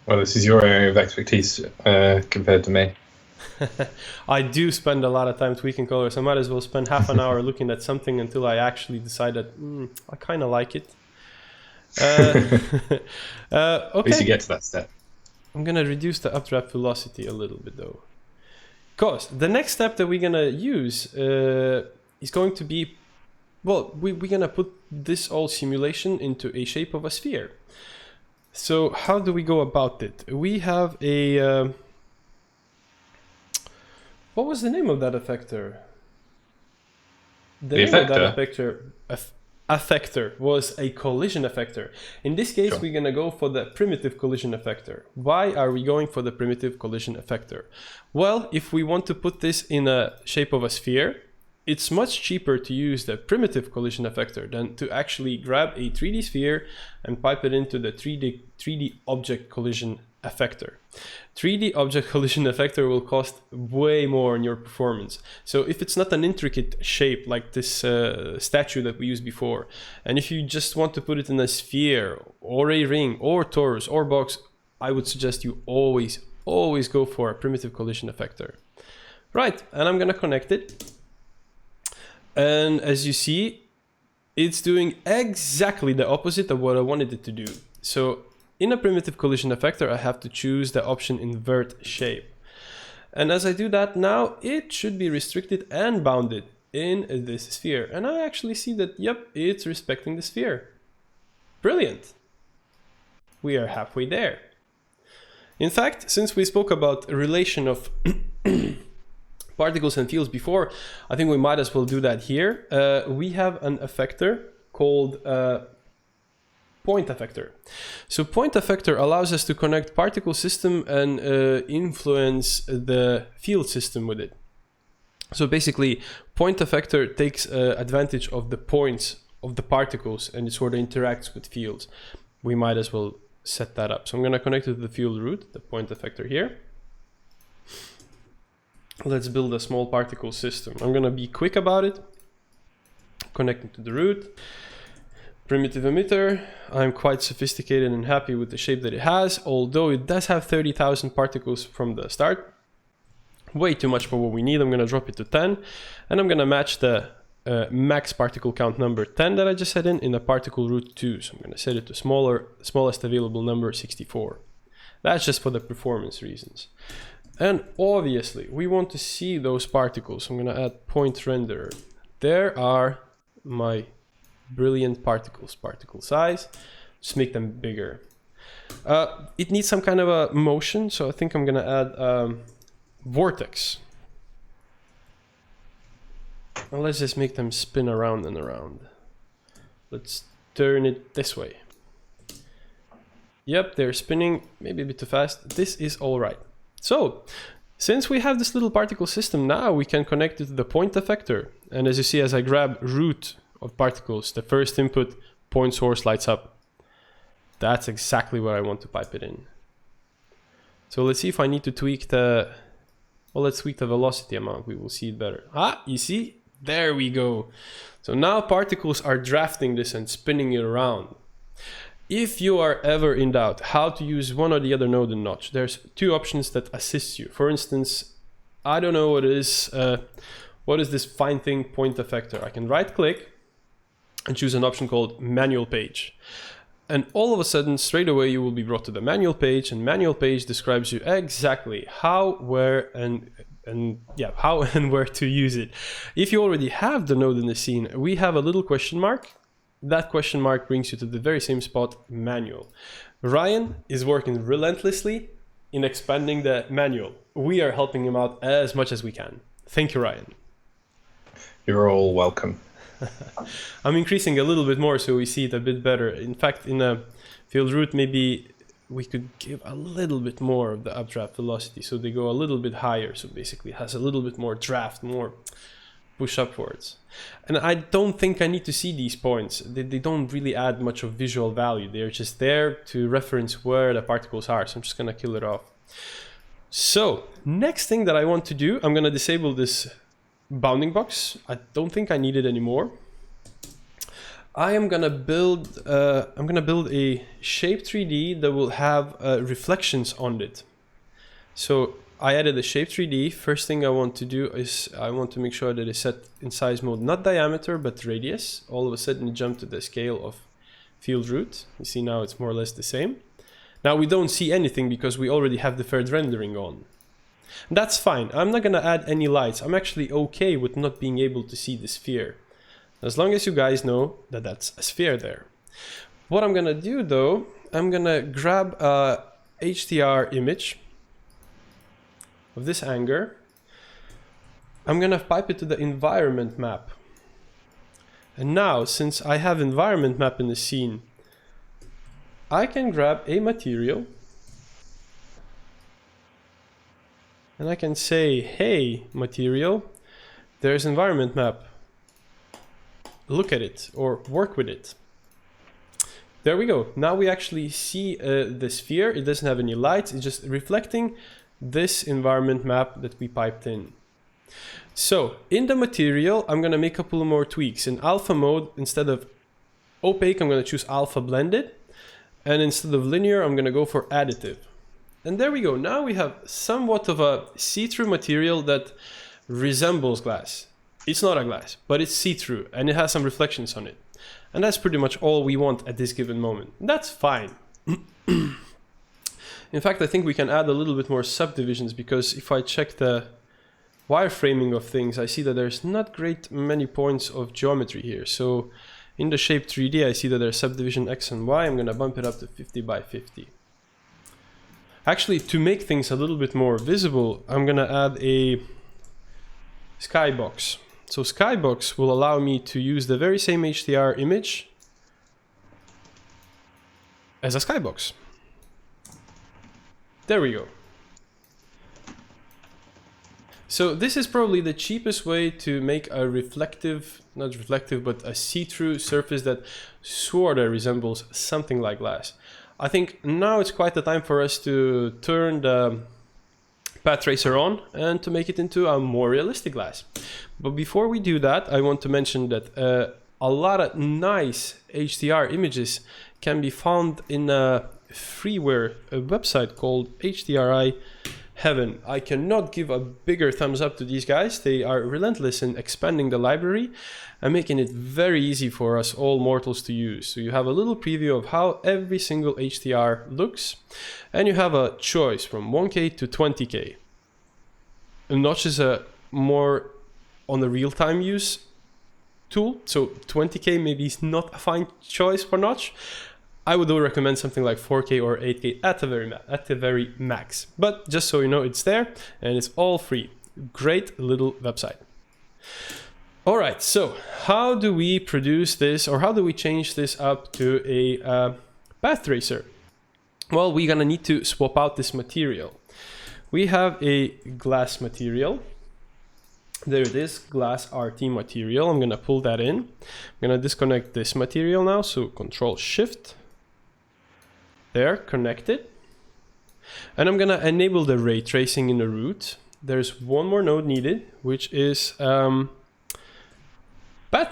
Well, this is your area of expertise compared to me. I do spend a lot of time tweaking colors. I might as well spend half an hour looking at something until I actually decide that I kind of like it. Okay. At least you get to that step. I'm going to reduce the updraft velocity a little bit though. Because the next step that we're going to use is going to be, well, we're going to put this all simulation into a shape of a sphere. So how do we go about it? We have a... what was the name of that effector? The name effector? Of that effector was a collision effector. In this case, we're going to go for the primitive collision effector. Why are we going for the primitive collision effector? Well, if we want to put this in a shape of a sphere, it's much cheaper to use the primitive collision effector than to actually grab a 3D sphere and pipe it into the 3D object collision effector. 3D object collision effector will cost way more on your performance. So if it's not an intricate shape like this statue that we used before, and if you just want to put it in a sphere or a ring or torus or box, I would suggest you always go for a primitive collision effector. Right, and I'm gonna connect it. And as you see, it's doing exactly the opposite of what I wanted it to do. So in a primitive collision effector, I have to choose the option invert shape. And as I do that now, it should be restricted and bounded in this sphere. And I actually see that, yep, it's respecting the sphere. Brilliant. We are halfway there. In fact, since we spoke about a relation of particles and fields before, I think we might as well do that here. We have an effector called point effector. So point effector allows us to connect particle system and influence the field system with it. So basically, point effector takes advantage of the points of the particles and it sort of interacts with fields. We might as well set that up. So I'm going to connect it to the field root, the point effector here. Let's build a small particle system. I'm going to be quick about it. Connecting to the root. Primitive emitter. I'm quite sophisticated and happy with the shape that it has, although it does have 30,000 particles from the start. Way too much for what we need. I'm going to drop it to 10, and I'm going to match the max particle count number 10 that I just set in a particle root 2. So I'm going to set it to smallest available number 64. That's just for the performance reasons. And obviously, we want to see those particles. I'm going to add point renderer. There are my brilliant particles, particle size. Just make them bigger. It needs some kind of a motion, so I think I'm going to add vortex. And let's just make them spin around and around. Let's turn it this way. Yep, they're spinning maybe a bit too fast. This is all right. So, since we have this little particle system now, we can connect it to the point effector. And as you see, as I grab root of particles, the first input point source lights up. That's exactly where I want to pipe it in. So let's see if I need to tweak the, well, let's tweak the velocity amount. We will see it better. Ah, you see? There we go. So now particles are drafting this and spinning it around. If you are ever in doubt how to use one or the other node in Notch, there's two options that assist you. For instance, I don't know what it is. What is this fine thing point effector? I can right click and choose an option called manual page. And all of a sudden, straight away, you will be brought to the manual page, and manual page describes you exactly how, where, and how and where to use it. If you already have the node in the scene, we have a little question mark. That question mark brings you to the very same spot, manual. Ryan is working relentlessly in expanding the manual. We are helping him out as much as we can. Thank you, Ryan. You're all welcome. I'm increasing a little bit more so we see it a bit better. In fact, in a field root, maybe we could give a little bit more of the updraft velocity so they go a little bit higher. So basically it has a little bit more draft, more push upwards. And I don't think I need to see these points. They don't really add much of visual value. They're just there to reference where the particles are. So I'm just going to kill it off. So next thing that I want to do, I'm going to disable this bounding box. I don't think I need it anymore. I am gonna build a shape 3D that will have reflections on it. So I added a shape 3D. First thing I want to do is I want to make sure that it's set in size mode, not diameter, but radius. All of a sudden it jumped to the scale of field root. You see now it's more or less the same. Now we don't see anything because we already have the third rendering on. That's fine. I'm not gonna add any lights. I'm actually okay with not being able to see the sphere, as long as you guys know that that's a sphere there. What I'm gonna do though, I'm gonna grab a HDR image of this anger. I'm gonna pipe it to the environment map. And now, since I have environment map in the scene, I can grab a material and I can say, hey, material, there's environment map. Look at it or work with it. There we go. Now we actually see the sphere. It doesn't have any lights. It's just reflecting this environment map that we piped in. So in the material, I'm going to make a couple more tweaks. In alpha mode, instead of opaque, I'm going to choose alpha blended. And instead of linear, I'm going to go for additive. And there we go. Now we have somewhat of a see-through material that resembles glass. It's not a glass, but it's see-through and it has some reflections on it. And that's pretty much all we want at this given moment. That's fine. In fact, I think we can add a little bit more subdivisions, because if I check the wireframing of things, I see that there's not great many points of geometry here. So in the shape 3D, I see that there's subdivision X and Y. I'm going to bump it up to 50 by 50. Actually, to make things a little bit more visible, I'm going to add a skybox. So skybox will allow me to use the very same HDR image as a skybox. There we go. So this is probably the cheapest way to make a reflective, not reflective, but a see-through surface that sort of resembles something like glass. I think now it's quite the time for us to turn the path tracer on and to make it into a more realistic glass. But before we do that, I want to mention that a lot of nice HDR images can be found in a freeware website called HDRI Heaven. I cannot give a bigger thumbs up to these guys. They are relentless in expanding the library and making it very easy for us all mortals to use. So you have a little preview of how every single HDR looks, and you have a choice from 1K to 20K. Notch is a more on the real-time use tool, so 20K maybe is not a fine choice for Notch. I would recommend something like 4K or 8K at the very max. But just so you know, it's there and it's all free. Great little website. All right, so how do we produce this, or how do we change this up to a path tracer? Well, we're gonna need to swap out this material. We have a glass material. There it is, glass RT material. I'm gonna pull that in. I'm gonna disconnect this material now, so Control Shift. There, connected. And I'm gonna enable the ray tracing in the root. There's one more node needed, which is path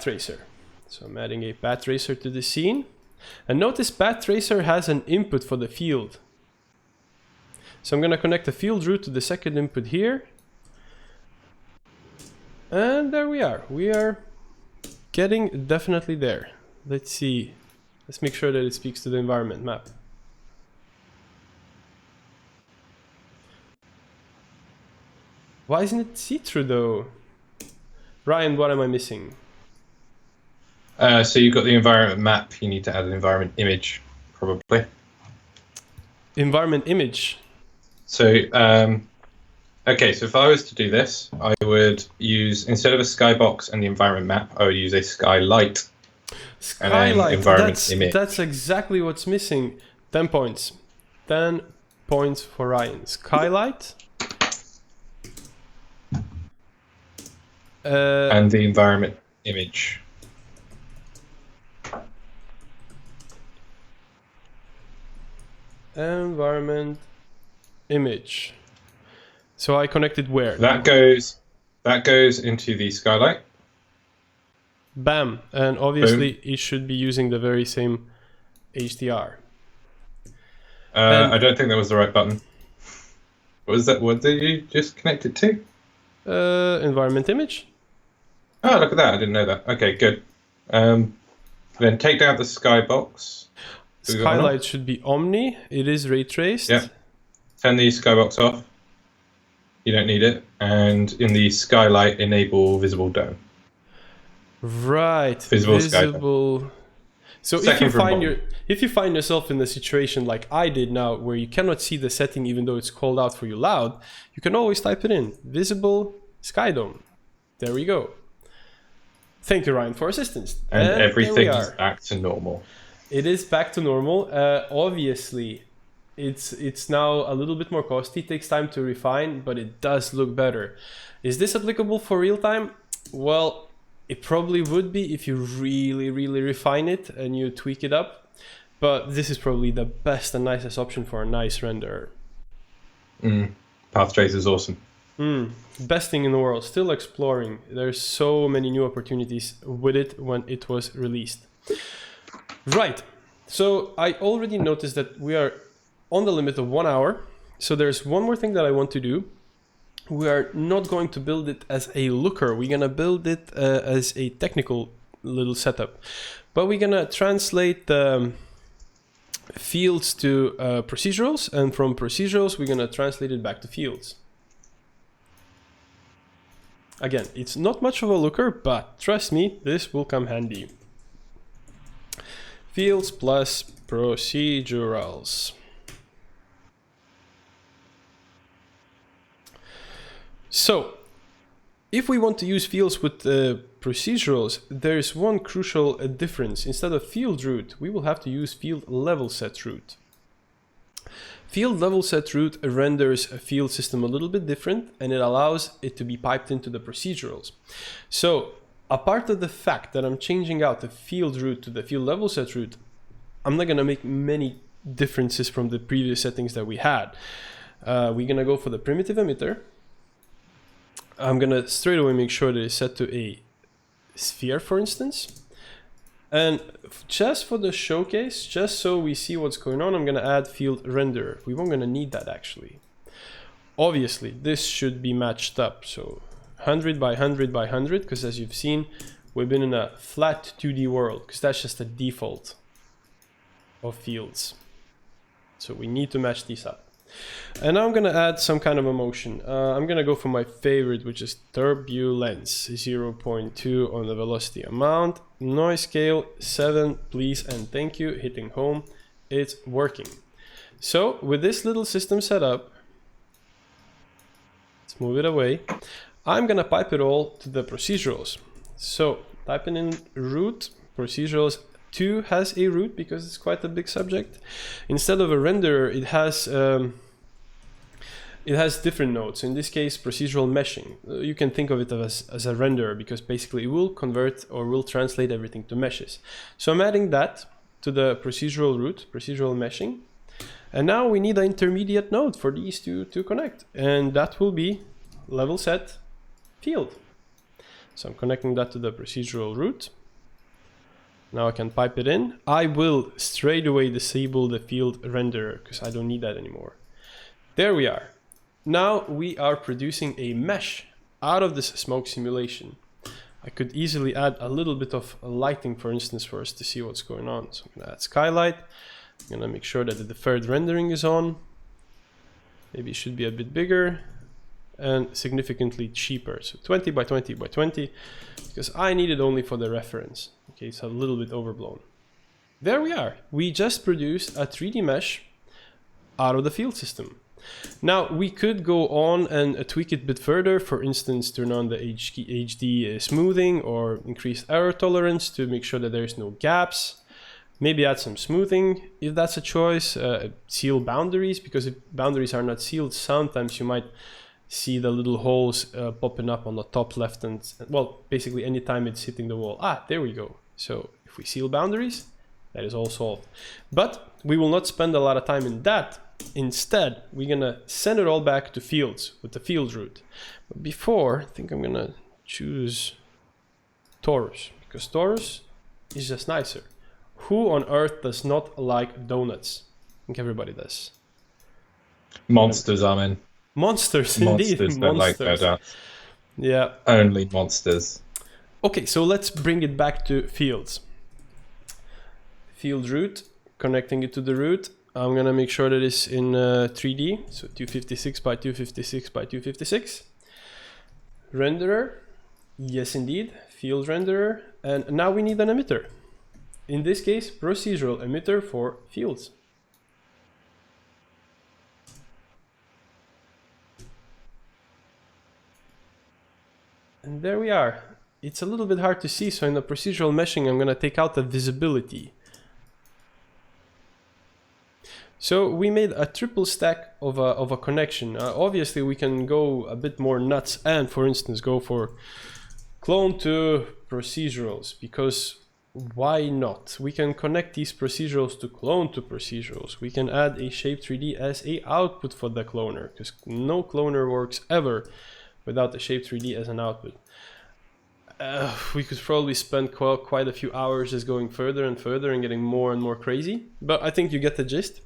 tracer. So I'm adding a path tracer to the scene. And notice path tracer has an input for the field. So I'm gonna connect the field root to the second input here. And there we are. We are getting definitely there. Let's see. Let's make sure that it speaks to the environment map. Why isn't it see-through though? Ryan, what am I missing? So you've got the environment map. You need to add an environment image, probably. Environment image? So, okay, so if I was to do this, I would use, instead of a skybox and the environment map, I would use a skylight. Skylight, environment image. That's exactly what's missing. 10 points. 10 points for Ryan. Skylight. And the environment image. Environment image. So I connected where? That goes into the skylight. Bam. And obviously it should be using the very same HDR. I don't think that was the right button. What was that? What did you just connect it to? Environment image. Oh, look at that. I didn't know that. Okay, good. Then take down the skybox. Skylight should be Omni. It is ray traced. Yeah. Turn the skybox off. You don't need it. And in the skylight, enable visible dome. Right. Visible. So if you find yourself in a situation like I did now, where you cannot see the setting even though it's called out for you loud, you can always type it in. Visible sky dome. There we go. Thank you, Ryan, for assistance. And everything is back to normal. It is back to normal. Obviously, it's now a little bit more costly. It takes time to refine, but it does look better. Is this applicable for real time? Well, it probably would be if you really, really refine it and you tweak it up. But this is probably the best and nicest option for a nice renderer. Path trace is awesome. Best thing in the world. Still exploring. There's so many new opportunities with it when it was released. Right. So I already noticed that we are on the limit of 1 hour. So there's one more thing that I want to do. We are not going to build it as a looker. We're going to build it as a technical little setup. But we're going to translate the fields to procedurals. And from procedurals, we're going to translate it back to fields. Again, it's not much of a looker, but trust me, this will come handy. Fields plus procedurals. So, if we want to use fields with procedurals, there's one crucial difference. Instead of field root, we will have to use field level set root. Field level set root renders a field system a little bit different, and it allows it to be piped into the procedurals. So, apart of the fact that I'm changing out the field root to the field level set root, I'm not going to make many differences from the previous settings that we had. We're going to go for the primitive emitter. I'm going to straight away make sure that it's set to a sphere, for instance. And just for the showcase, just so we see what's going on, I'm going to add field renderer. We weren't going to need that actually. Obviously, this should be matched up. So 100 by 100 by 100, because as you've seen, we've been in a flat 2D world, because that's just the default of fields. So we need to match these up. And now I'm going to add some kind of a motion. I'm going to go for my favorite, which is Turbulence, 0.2 on the velocity amount. Noise scale 7, please and thank you. Hitting home, it's working. So with this little system set up, let's move it away. I'm going to pipe it all to the procedurals. So typing in root, procedurals 2 has a root because it's quite a big subject. Instead of a renderer, it has different nodes. In this case, procedural meshing. You can think of it as a renderer because basically it will convert or will translate everything to meshes. So I'm adding that to the procedural root, procedural meshing. And now we need an intermediate node for these two to connect. And that will be level set field. So I'm connecting that to the procedural root. Now I can pipe it in. I will straight away disable the field renderer because I don't need that anymore. There we are. Now we are producing a mesh out of this smoke simulation. I could easily add a little bit of lighting, for instance, for us to see what's going on. So I'm going to add skylight. I'm going to make sure that the deferred rendering is on. Maybe it should be a bit bigger and significantly cheaper. So 20 by 20 by 20, because I need it only for the reference. Okay, it's a little bit overblown. There we are. We just produced a 3D mesh out of the field system. Now we could go on and tweak it a bit further. For instance, turn on the HD smoothing or increase error tolerance to make sure that there's no gaps. Maybe add some smoothing if that's a choice. Seal boundaries, because if boundaries are not sealed, sometimes you might see the little holes popping up on the top left and, well, basically anytime it's hitting the wall. Ah, there we go. So if we seal boundaries, that is all solved. But we will not spend a lot of time in that. Instead, we're going to send it all back to fields with the field root. But before, I think I'm going to choose torus, because torus is just nicer. Who on earth does not like donuts? I think everybody does. Monsters, Armin. Monsters, indeed. Monsters don't like donuts. Yeah. Only monsters. Okay, so let's bring it back to fields. Field root, connecting it to the root. I'm gonna make sure that it's in 3D, so 256 by 256 by 256. Renderer, yes indeed, field renderer. And now we need an emitter. In this case, procedural emitter for fields. And there we are. It's a little bit hard to see, so in the procedural meshing, I'm gonna take out the visibility. So we made a triple stack of a connection. Obviously, we can go a bit more nuts and, for instance, go for clone to procedurals, because why not? We can connect these procedurals to clone to procedurals. We can add a shape 3D as a output for the cloner, because no cloner works ever without the shape 3D as an output. We could probably spend quite a few hours just going further and further and getting more and more crazy, but I think you get the gist.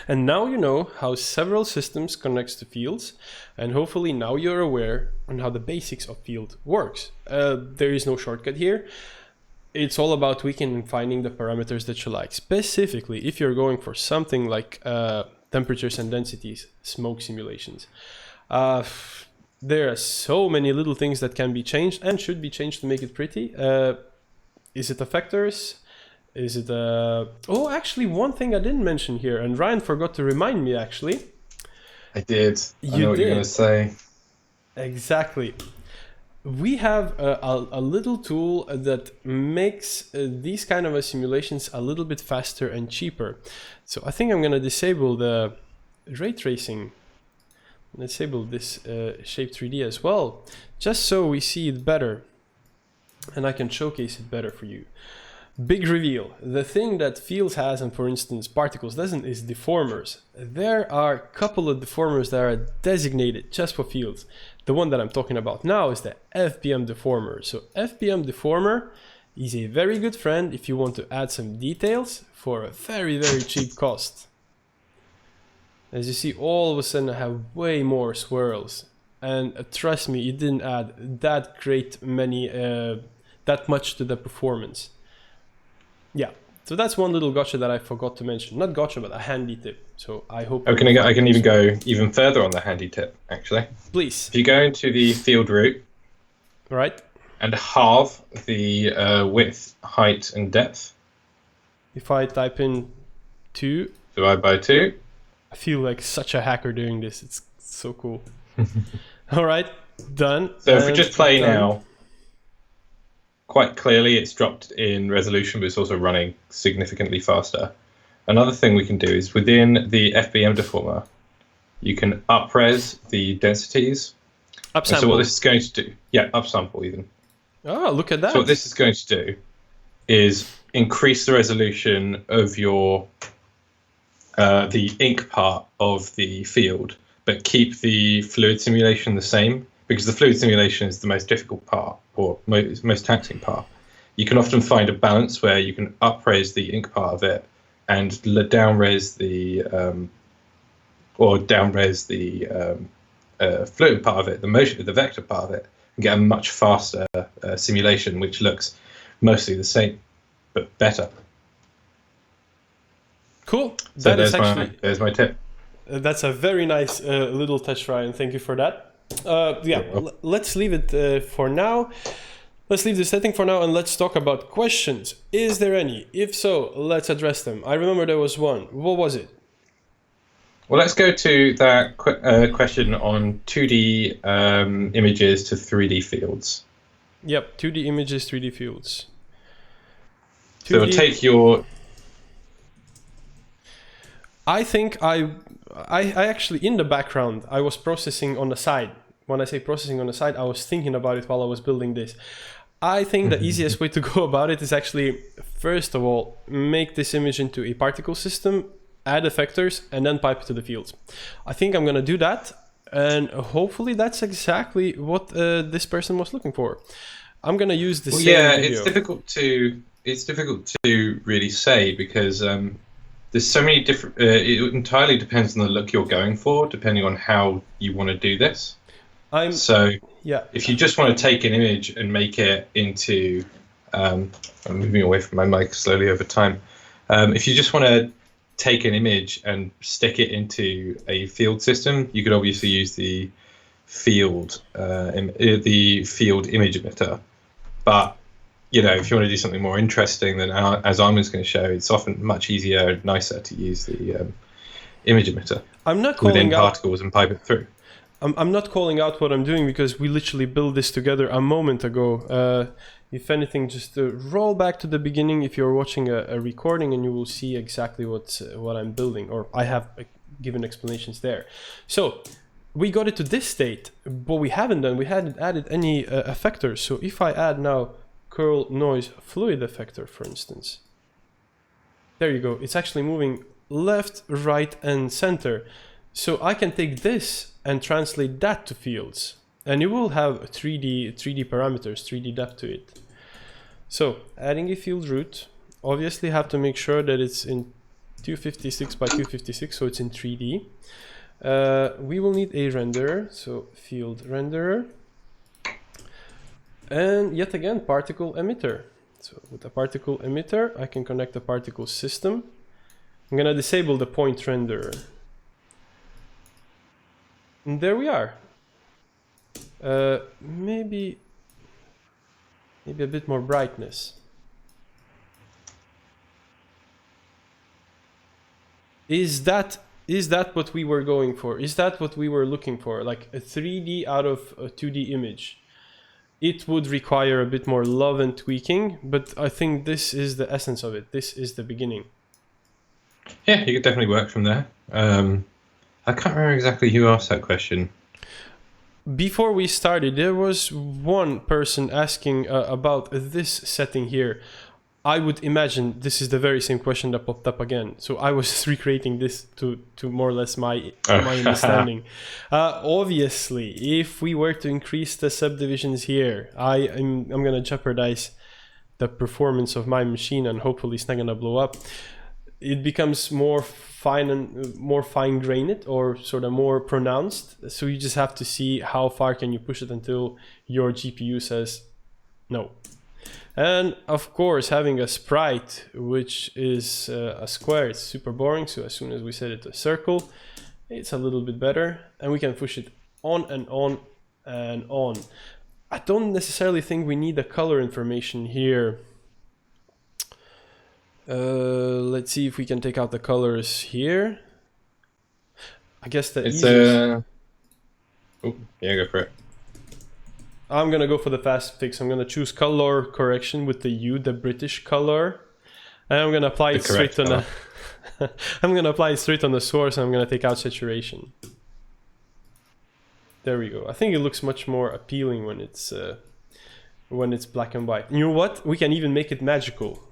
And now you know how several systems connects to fields, and hopefully now you're aware on how the basics of field works. There is no shortcut here. It's all about tweaking and finding the parameters that you like. Specifically, if you're going for something like temperatures and densities, smoke simulations. There are so many little things that can be changed and should be changed to make it pretty. Is it effectors? Is it oh, actually, one thing I didn't mention here, and Ryan forgot to remind me, actually. I did. I know what you're going to say. Exactly. We have a little tool that makes these kind of simulations a little bit faster and cheaper. So I think I'm going to disable the ray tracing. Disable this shape 3D as well, just so we see it better and I can showcase it better for you. Big reveal. The thing that fields has, and for instance particles doesn't, is deformers. There are a couple of deformers that are designated just for fields. The one that I'm talking about now is the FBM deformer. So FBM deformer is a very good friend if you want to add some details for a very, very cheap cost. As you see, all of a sudden I have way more swirls, and trust me, it didn't add that much to the performance. Yeah, so that's one little gotcha that I forgot to mention. Not gotcha, but a handy tip. So I hope. I can even go even further on the handy tip, actually. Please. If you go into the field root, right, and halve the width, height, and depth. If I type in 2, divide by 2. I feel like such a hacker doing this. It's so cool. All right, done. So if we just play now, quite clearly it's dropped in resolution, but it's also running significantly faster. Another thing we can do is within the FBM deformer, you can up-res the densities. Upsample. So what this is going to do, yeah, upsample even. Oh, look at that. So what this is going to do is increase the resolution of your the ink part of the field, but keep the fluid simulation the same, because the fluid simulation is the most difficult part, or most taxing part. You can often find a balance where you can up-res the ink part of it and down-res the fluid part of it, the vector part of it, and get a much faster simulation, which looks mostly the same, but better. Cool. So there's my tip. That's a very nice little touch, Ryan. Thank you for that. Yeah, let's leave it for now. Let's leave the setting for now and let's talk about questions. Is there any? If so, let's address them. I remember there was one. What was it? Well, let's go to that question on 2D images to 3D fields. Yep, 2D images, 3D fields. 2D... So we'll take your... I think I actually, in the background, I was processing on the side. When I say processing on the side, I was thinking about it while I was building this. I think the easiest way to go about it is actually, first of all, make this image into a particle system, add effectors, and then pipe it to the fields. I think I'm going to do that, and hopefully that's exactly what this person was looking for. I'm gonna use the Well, same yeah, video. it's difficult to really say because there's so many different. It entirely depends on the look you're going for, depending on how you want to do this. So Yeah. if you just want to take an image and make it into, I'm moving away from my mic slowly over time. If you just want to take an image and stick it into a field system, you could obviously use the field image emitter. But you know, if you want to do something more interesting, then as Armin's going to show, it's often much easier and nicer to use the image emitter. I'm not calling out particles and pipe it through. I'm not calling out what I'm doing because we literally built this together a moment ago. If anything, just roll back to the beginning if you're watching a recording, and you will see exactly what I'm building, or I have given explanations there. So we got it to this state, but we haven't added any effectors. So if I add now curl noise fluid effector, for instance, there you go. It's actually moving left, right, and center. So I can take this and translate that to fields, and you will have 3D parameters, 3D depth to it. So adding a field root, obviously have to make sure that it's in 256 by 256, so it's in 3D. We will need a renderer, so field renderer, and yet again particle emitter. So with a particle emitter, I can connect a particle system. I'm gonna disable the point renderer. And there we are. Maybe a bit more brightness. Is that what we were going for? Is that what we were looking for? Like a 3D out of a 2D image? It would require a bit more love and tweaking, but I think this is the essence of it. This is the beginning. Yeah, you could definitely work from there. I can't remember exactly who asked that question. Before we started, there was one person asking about this setting here. I would imagine this is the very same question that popped up again. So I was recreating this to more or less my understanding. Obviously, if we were to increase the subdivisions here, I'm going to jeopardize the performance of my machine, and hopefully it's not going to blow up. It becomes more fine-grained, or sort of more pronounced. So you just have to see how far can you push it until your GPU says no. And of course, having a sprite, which is a square, it's super boring. So as soon as we set it to a circle, it's a little bit better, and we can push it on and on and on. I don't necessarily think we need the color information here. Let's see if we can take out the colors here. I guess the easiest... Oh, yeah, go for it. I'm gonna go for the fast fix. I'm gonna choose color correction with the U, the British color, and I'm gonna apply it straight on the. I'm gonna apply it straight on the source, and I'm gonna take out saturation. There we go. I think it looks much more appealing when it's black and white. You know what? We can even make it magical.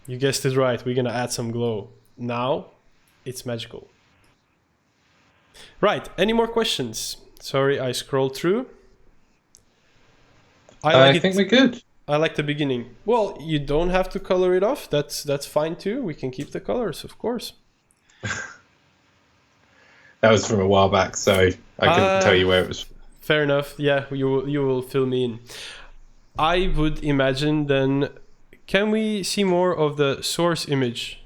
You guessed it right. We're gonna add some glow. Now, it's magical. Right. Any more questions? Sorry, I scrolled through. I think we're good. I like the beginning. Well, you don't have to color it off. That's fine too. We can keep the colors, of course. That was from a while back, so I couldn't tell you where it was. Fair enough. Yeah, you will fill me in. I would imagine then. Can we see more of the source image?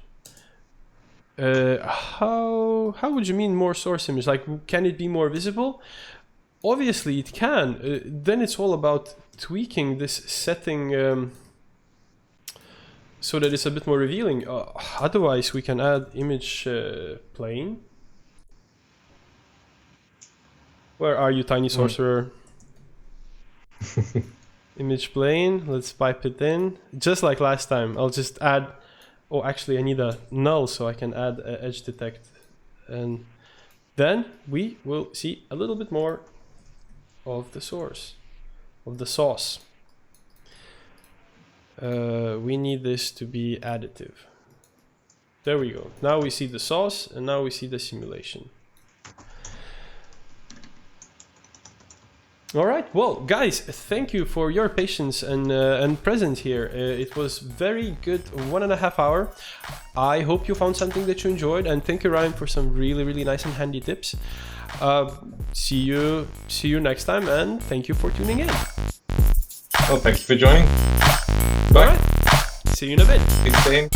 How would you mean more source image? Like, can it be more visible? Obviously, it can. Then it's all about tweaking this setting so that it's a bit more revealing. Otherwise, we can add image plane. Where are you, tiny sorcerer? Image plane. Let's pipe it in. Just like last time, I'll just add... Oh, actually, I need a null so I can add edge detect. And then we will see a little bit more of the source, of the sauce. We need this to be additive. There we go. Now we see the sauce, and now we see the simulation. All right, well, guys, thank you for your patience and presence here. It was very good 1.5 hours. I hope you found something that you enjoyed, and thank you, Ryan, for some really nice and handy tips. See you next time, and thank you for tuning in. Well, thank you for joining. Bye. All right, see you in a bit. Good seeing.